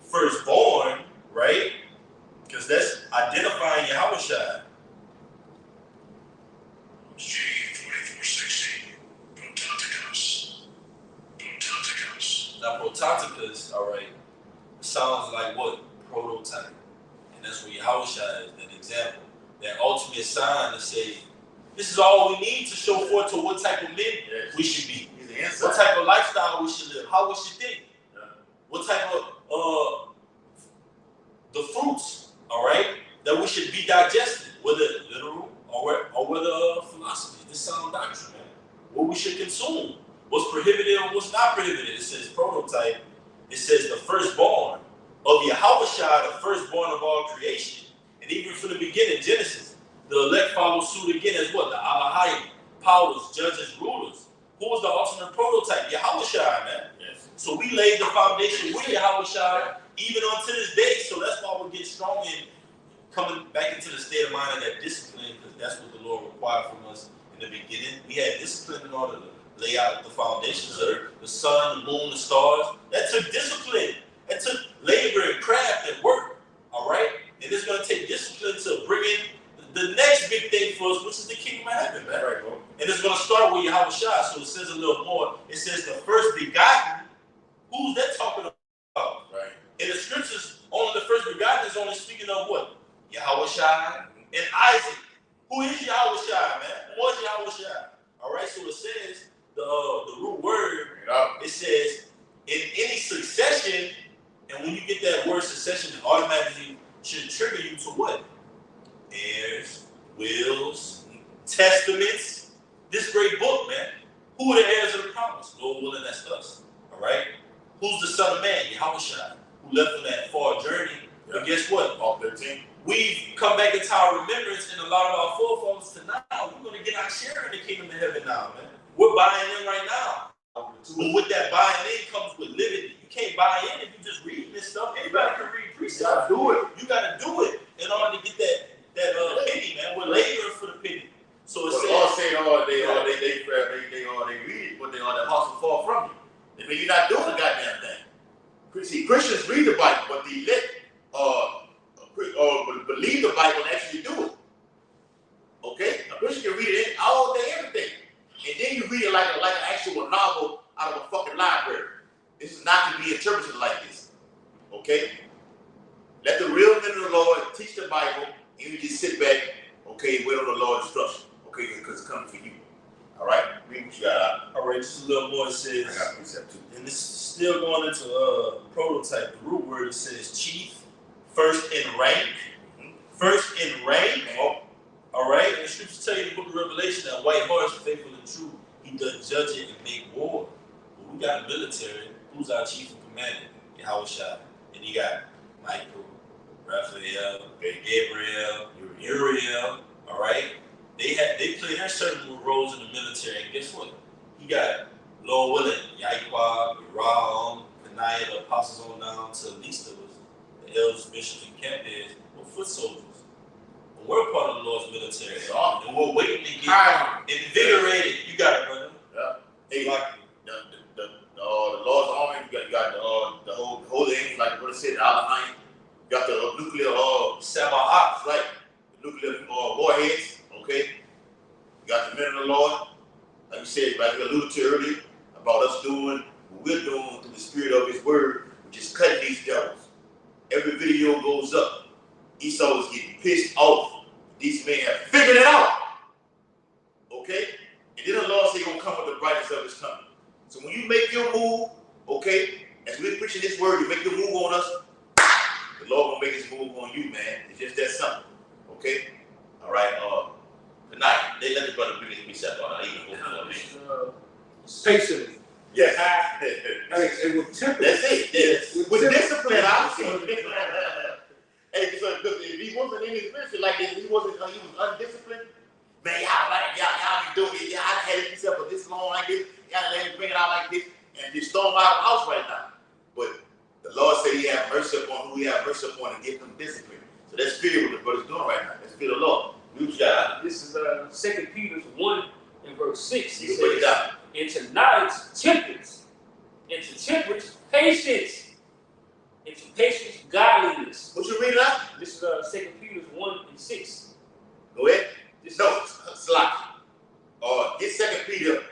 firstborn, right? Because that's identifying Yahushua. G4416. Prototikos. Now, prototicus, all right, sounds like what? Prototype. And that's what Yahushua is, that example, that ultimate sign to say, this is all we need to show forth to what type of men we should be. What type of lifestyle we should live, how we should think. Yeah. What type of, the fruits, all right, that we should be digested, whether literal or whether philosophy, this sound doctrine, man. What we should consume, what's prohibited and what's not prohibited. It says prototype, it says the firstborn of Yahushua, the firstborn of all creation. And even from the beginning, Genesis, the elect follow suit again as what? The Alahayim, powers, judges, rulers. Who was the ultimate prototype? Yahushua, man. Yes. So we laid the foundation with Yahushua even unto this day. So that's why we get strong in coming back into the state of mind of that discipline, because that's what the Lord required from us in the beginning. We had discipline in order to lay out the foundations of the sun, the moon, the stars. That took discipline. That took labor and craft and work. All right? And it's going to take discipline to bring in the next big thing for us, which is the kingdom of heaven, man. Right, bro. And it's going to start with Yahushua. So it says a little more. It says the first begotten. Who's that talking about? Right. In the scriptures, only the first begotten is only speaking of what? Yahushua and Isaac. Who is Yahushua, man? Who was Yahushua? All right, so it says, the root word, it says, in any succession, and when you get that word succession, it automatically should trigger you to what? Heirs, wills, testaments. This great book, man. Who are the heirs of the promise? Lord willing, that's us. All right? Who's the Son of Man? Yahushua, who left on that far journey. But guess what? All 13. We've come back into our remembrance, and a lot of our forefathers to now. We're going to get our share in the kingdom of heaven now, man. We're buying in right now. But with that buying in comes with living it. You can't buy in if you just reading this stuff. Anybody can read precept. do it. You gotta do it in order to get that penny, man. We're laboring for the penny. So Well, it the Lord says, they read it, but they are the hustle fall from you. I mean, you're not doing the goddamn thing. See, Christians read the Bible, but the elect believe the Bible and actually do it. Okay, a Christian can read it all day, everything, and then you read it like an actual novel out of a fucking library. This is not to be interpreted like this. Okay, let the real men of the Lord teach the Bible, and you just sit back, okay, and wait on the Lord's instruction. Okay, because it's coming for you. All right, read what you got. all right, just a little more. It says, I got precept too. and this is still going into prototype. The root word, it says chief, first in rank, first in rank. All right, and the scriptures tell you in the book of Revelation that white horse, faithful and true, he does judge it and make war. But we got a military. Who's our chief and commander? Yahushua. And you got Michael, Raphael, Gabriel, Uriel. All right, they play their certain roles in the military. And guess what? You got Lord willing, Yaquab, Ram, Kanaya, the apostles on down to the least of us, the elders, bishops, and captains, we're foot soldiers. But we're part of the Lord's military, and we're waiting to get invigorated. You got it, brother. Yeah. Hey, Like, the Lord's army, you got the holy angels, like the brother said, the Alahine. You got the nuclear Sabbath. right? The nuclear warheads, okay? You got the men of the Lord, like you said, like we alluded to earlier, about us doing what we're doing through the spirit of his word, which is cutting these devils. Every video goes up. Esau is getting pissed off. These men have figured it out. Okay? And then the Lord said he's gonna come with the brightness of his coming. So when you make your move, okay, as we're preaching this word, you make your move on us, the Lord gonna make his move on you, man. It's just that simple. Okay? All right, tonight, they let the brother bring his precept on. I even go for it. Patiently. Yes. And with temperance. That's it. Yes. With discipline, obviously. Discipline. Hey, because if he wasn't in his ministry like this, he was undisciplined. Man, y'all be doing it. Y'all had it yourself for this long like this. Y'all let him bring it out like this, and just throw him out of the house right now. But the Lord said he have mercy upon who he have mercy upon and give him discipline. So let's feel what the brother's doing right now. Let's feel the Lord. This is 2 Peter 1 and verse 6. You can put it down. Into knowledge, temperance. Into temperance, patience. Into patience, godliness. What you reading out? This is 2 Peter 1 and 6. Go ahead. This No, slide. Get 2 Peter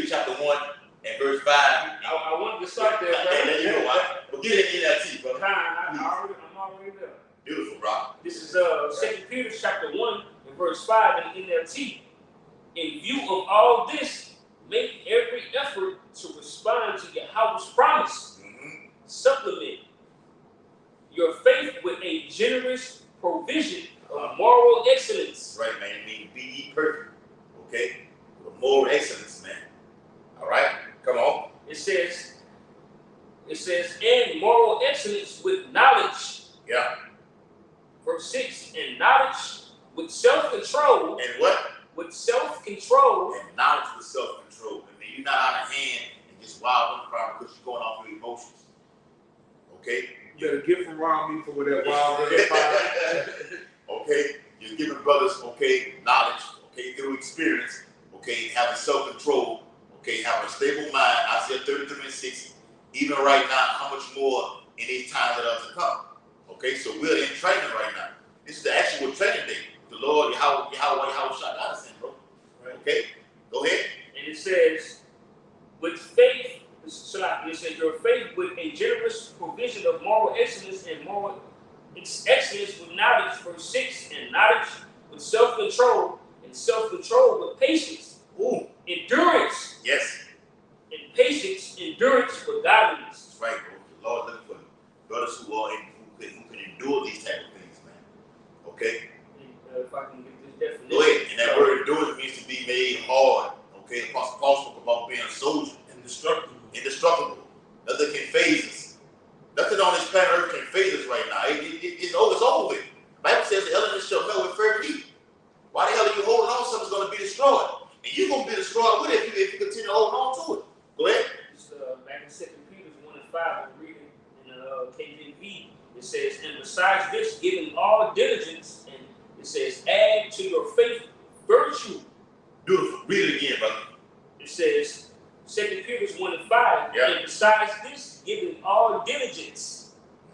chapter 1 and verse 5. I wanted to start there, There you go. brother. But get it in that tea, brother. I'm already there. Beautiful, bro. This is 2 Peter chapter 1 and verse 5 in the NLT. In view of all this, make every effort to respond to Yahweh's promise. Mm-hmm. Supplement your faith with a generous provision of moral excellence. Right, man. It means be ye perfect. Okay? With moral excellence, man. All right? Come on. It says, and moral excellence with knowledge. Yeah. Verse 6, and knowledge with self-control. And what? With self-control. And knowledge with self-control. I mean, you're not out of hand and just wild on the crowd because you're going off your emotions. Okay? You better get from around me for whatever wild fire. Okay? You're giving brothers, okay, knowledge, okay, through experience, okay, having self-control, okay, having a stable mind. Isaiah 33 and 6. Even right now, how much more in these times that are to come? Okay, so we're in training right now. This is the actual training day. The Lord, Yahweh shot out of sin, bro. Right. Okay, go ahead. And it says, with faith, it says your faith with a generous provision of moral excellence and moral excellence with knowledge, verse 6, and knowledge with self-control, and self-control with patience. Ooh. Endurance. Yes. And patience, endurance for godliness. That's right, bro. The Lord looking for brothers who can endure these type of things, man. Okay? And, if I can get this definition. Go ahead. And that word endurance means to be made hard. Okay? Apostle Paul spoke about being a soldier. Indestructible. Nothing can phase us. Nothing on this planet Earth can phase us right now. It's over with. The Bible says the elements shall melt with fervent heat. Why the hell are you holding on to something that's going to be destroyed? And you're going to be destroyed with it if you continue holding on to it. Go ahead. It says, and besides this, giving all diligence, and it says, add to your faith virtue. Beautiful. Read it again, brother. It says, 2 Peter 1:5, Yeah. and besides this, giving all diligence,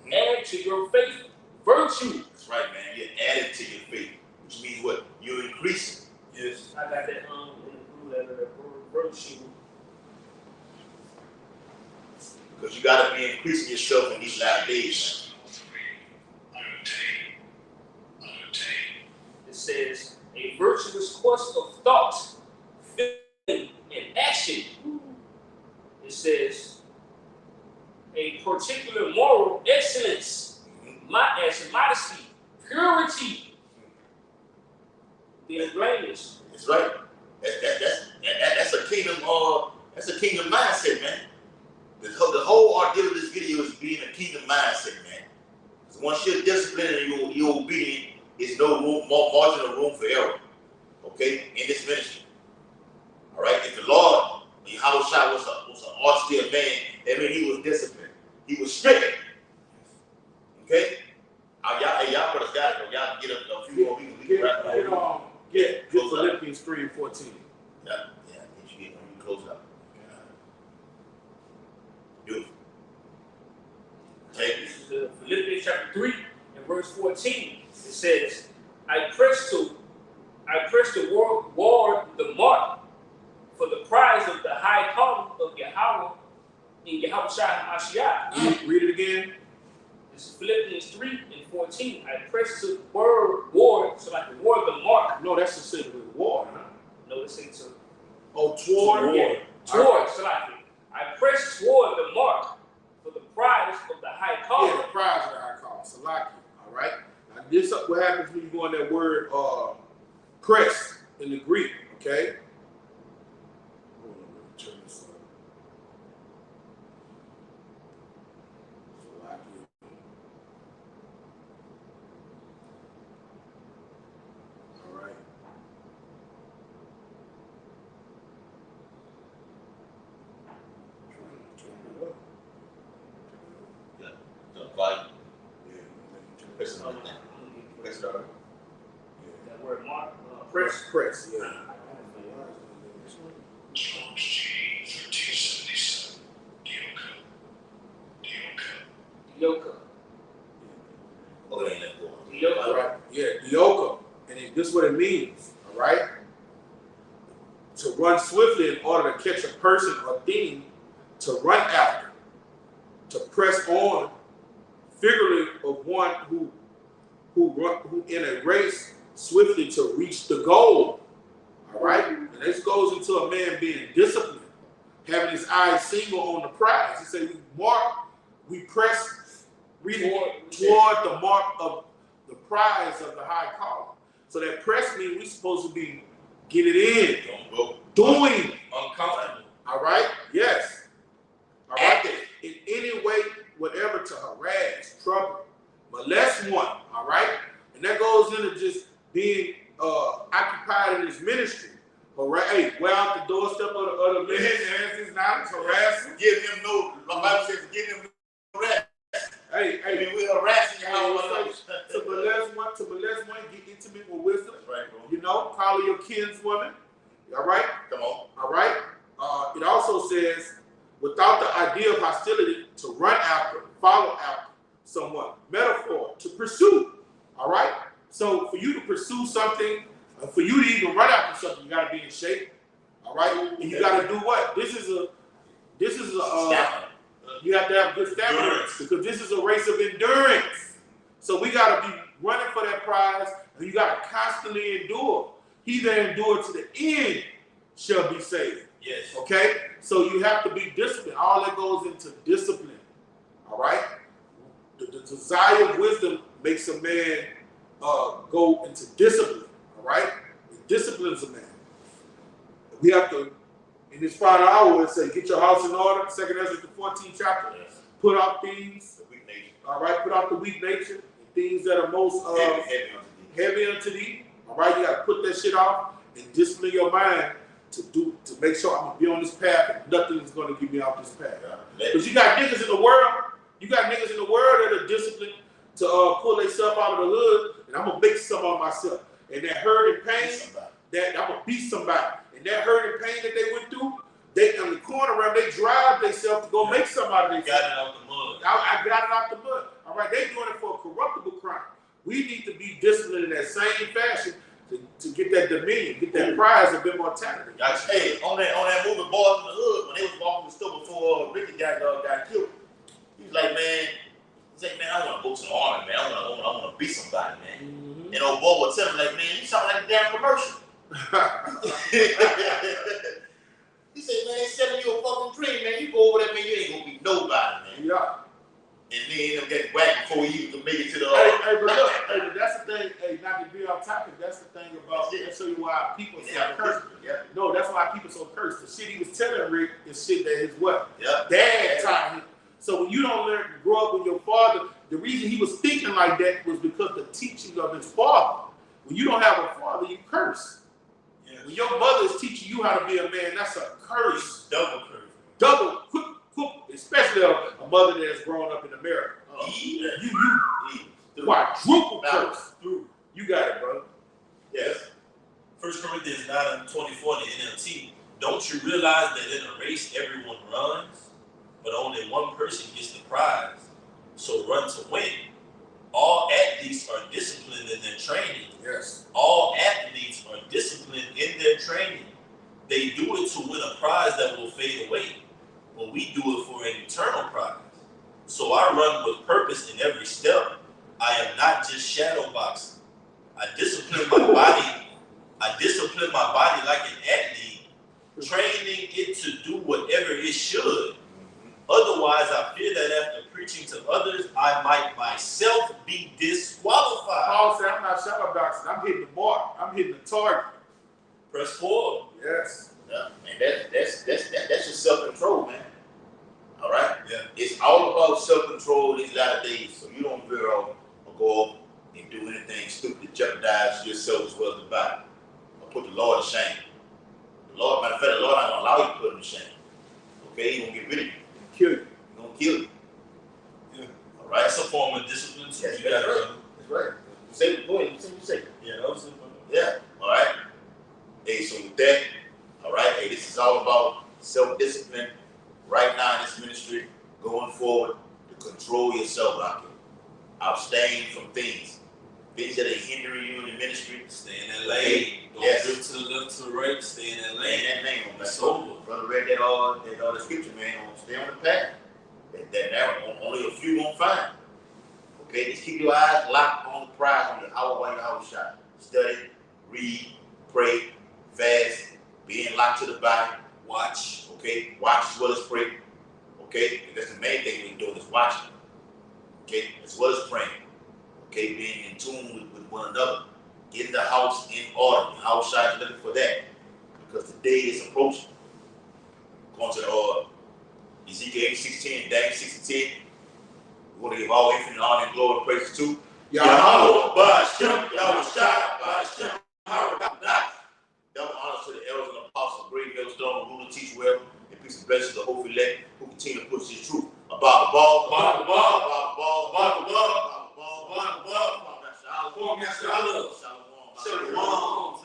add to your faith virtue. That's right, man. You add it to your faith, which means what? You're increasing. Yes. I got that in the blue letter, that word virtue. Because you got to be increasing yourself in these last days, man. It says, a virtuous course of thought, feeling, and action. It says, a particular moral excellence, modesty, purity, being blameless. That's right. That's a kingdom. That's a kingdom mindset, man. The whole ordeal of this video is being a kingdom mindset, man. Because once you're disciplined and you're obedient, there's no room, more margin of room for error. Okay, in this ministry. All right. If the Lord, Yahweh Shai was an austere man, that means he was disciplined. He was strict. Okay. Y'all brothers got it. Y'all can get a few more. We can wrap it up. Get Philippians 3:14. Yeah. You close it up. Beautiful. Okay. This is Philippians chapter 3 and verse 14. It says, I press toward the mark for the prize of the high calling of Yahweh in Yahweh Shai HaMashiach. Read it again. This is Philippians 3 and 14. I press toward, so like the word the mark. No, that's the same with war, huh? No, it's saying to Oh, toward. yeah, toward, so like I press toward the mark for the prize of the high calling. Yeah, the prize of the high call, Salaki. All right. Now, this is what happens when you go on that word press in the Greek. Okay. Hold on, let me turn this up. Salaki. All right. Turn it up. The volume. Yeah. Press it on that. Press it on. That word mark, Press, yeah. Strong's G 1377. yoka. Oh, it ain't that good. Yoka. All right. Yeah, dioka. And this is what it means, all right? To run swiftly in order to catch a person or thing, to run after, to press on, figuratively of one who in a race swiftly to reach the goal. All right? And this goes into a man being disciplined, having his eyes single on the prize. He said, we press toward the mark of the prize of the high calling. So that press means we're supposed to be get it in, Don't go doing. Uncomfortable. All right? Yes. All right? In any way, whatever, to harass, trouble, molest one. All right? And that goes into just being occupied in his ministry. All right? Hey, wear out the doorstep of the man that has his knowledge, harass him. give him no. My Bible says to give him no rest. Hey, I mean, we're harassing you. to molest one, get intimate with wisdom. That's right, bro. You know, call your kinswoman. All right? Come on. All right? It also says, without the idea of hostility, to run after, follow after someone. Metaphor, to pursue. All right? So for you to pursue something, for you to even run after something, you got to be in shape. All right? And you got to do what? This is a you have to have good stamina Endurance. because this is a race of endurance. So we got to be running for that prize, and you got to constantly endure. He that endures to the end shall be saved. Yes. Okay? So you have to be disciplined. All that goes into discipline. All right? The desire of wisdom makes a man go into discipline. All right? It disciplines a man. We have to, in this final hour, it says, get your house in order. 2 Ezra, the 14th chapter. Yes. Put off things. The weak nature. All right? Put off the weak nature. The things that are most heavy unto thee. All right? You got to put that shit off and discipline your mind to make sure I'm going to be on this path and nothing is going to get me off this path. Because you got niggas in the world. You got niggas in the world that are disciplined to pull themselves out of the hood, and I'm gonna make some of myself. And that hurt and pain, that I'm gonna beat somebody. And that hurt and pain that they went through, they on the corner around, they drive themselves to go make somebody. Got it out the mud. I got it out the mud. All right, they doing it for a corruptible crime. We need to be disciplined in that same fashion to get that dominion, get that prize of immortality. Gotcha. Hey, on that movie Boys in the Hood, when they was walking the store before Ricky got killed, he was like, man, I want to go to the army, man. I want to beat somebody, man. Mm-hmm. And old boy would tell me, like, man, you sound like a damn commercial. He said, man, they selling you a fucking dream, man. You go over there, man, you ain't gonna be nobody, man. Yeah. And then they'll get whacked before you can make it to the Hey, but look, but that's the thing. Hey, not to be off topic. That's the thing about. That's show you why people so cursed. Yeah. No, that's why people so cursed. The shit he was telling Rick is shit that his what? Yeah. Dad taught him. So when you don't learn to grow up with your father, the reason he was thinking like that was because the teaching of his father. When you don't have a father, you curse. Yeah. When your mother is teaching you how to be a man, that's a curse. Double curse. Double, quick, especially a mother that's grown up in America. Quadruple curse. You got it, brother. Yes. 1 Corinthians 9:24 in the NLT. Don't you realize that in a race everyone runs, but only one person gets the prize? So run to win. All athletes are disciplined in their training. Yes. All athletes are disciplined in their training. They do it to win a prize that will fade away, but we do it for an eternal prize. So I run with purpose in every step. I am not just shadow boxing. I discipline my body. I discipline my body like an athlete, training it to do whatever it should. Otherwise, I fear that after preaching to others, I might myself be disqualified. Paul said, I'm not shadow boxing. I'm hitting the mark. I'm hitting the target. Press forward. Yes. Yeah, man, that's your self-control, man. All right? Yeah. It's all about self-control these latter days, so you don't veer off or go off and do anything stupid to jeopardize yourself as well as the body, or put the Lord to shame. The Lord, matter of fact, the Lord not gonna allow you to put him to shame. Okay, he's gonna get rid of you. Kill you. He's gonna kill you. Yeah. All right? That's a form of discipline too. Yes, You got it, right. brother. That's right. Say, go ahead, you say. Yeah, that was it. Yeah. All right. Hey, so with that, all right. Hey, this is all about self-discipline right now in this ministry, going forward to control yourself out there. Abstain from things that are hindering you in the ministry. Stay in that lane. Don't drift to the left, to the right. Stay in that Stay lane. in that lane. It's over. Brother read that scripture, man. Stay on the path. That only a few gonna find. Okay, just keep your eyes locked on the prize, on the hour while your house shot. Study, read, pray, fast, being locked to the body. Watch. Okay, watch as well as pray. Okay, that's the main thing we're doing is watching. Okay, as well as praying. Okay, being in tune with one another. Getting the house in order. The house shot, looking for that because the day is approaching. Going to Ezekiel 8:16, Daniel 6:10. We want to give all infinite honor and glory and praise to Yahweh, Ba'ashem, Yahushua, Ba'ashem, Harakadah. Double honors to the elders and apostles, great millstone, ruler, teacher, well, and peace and blessings to the hopeful elect who continue to push his truth about the ball, about the ball, about the ball, about the ball, about the ball, about the ball, about the ball. Shalom.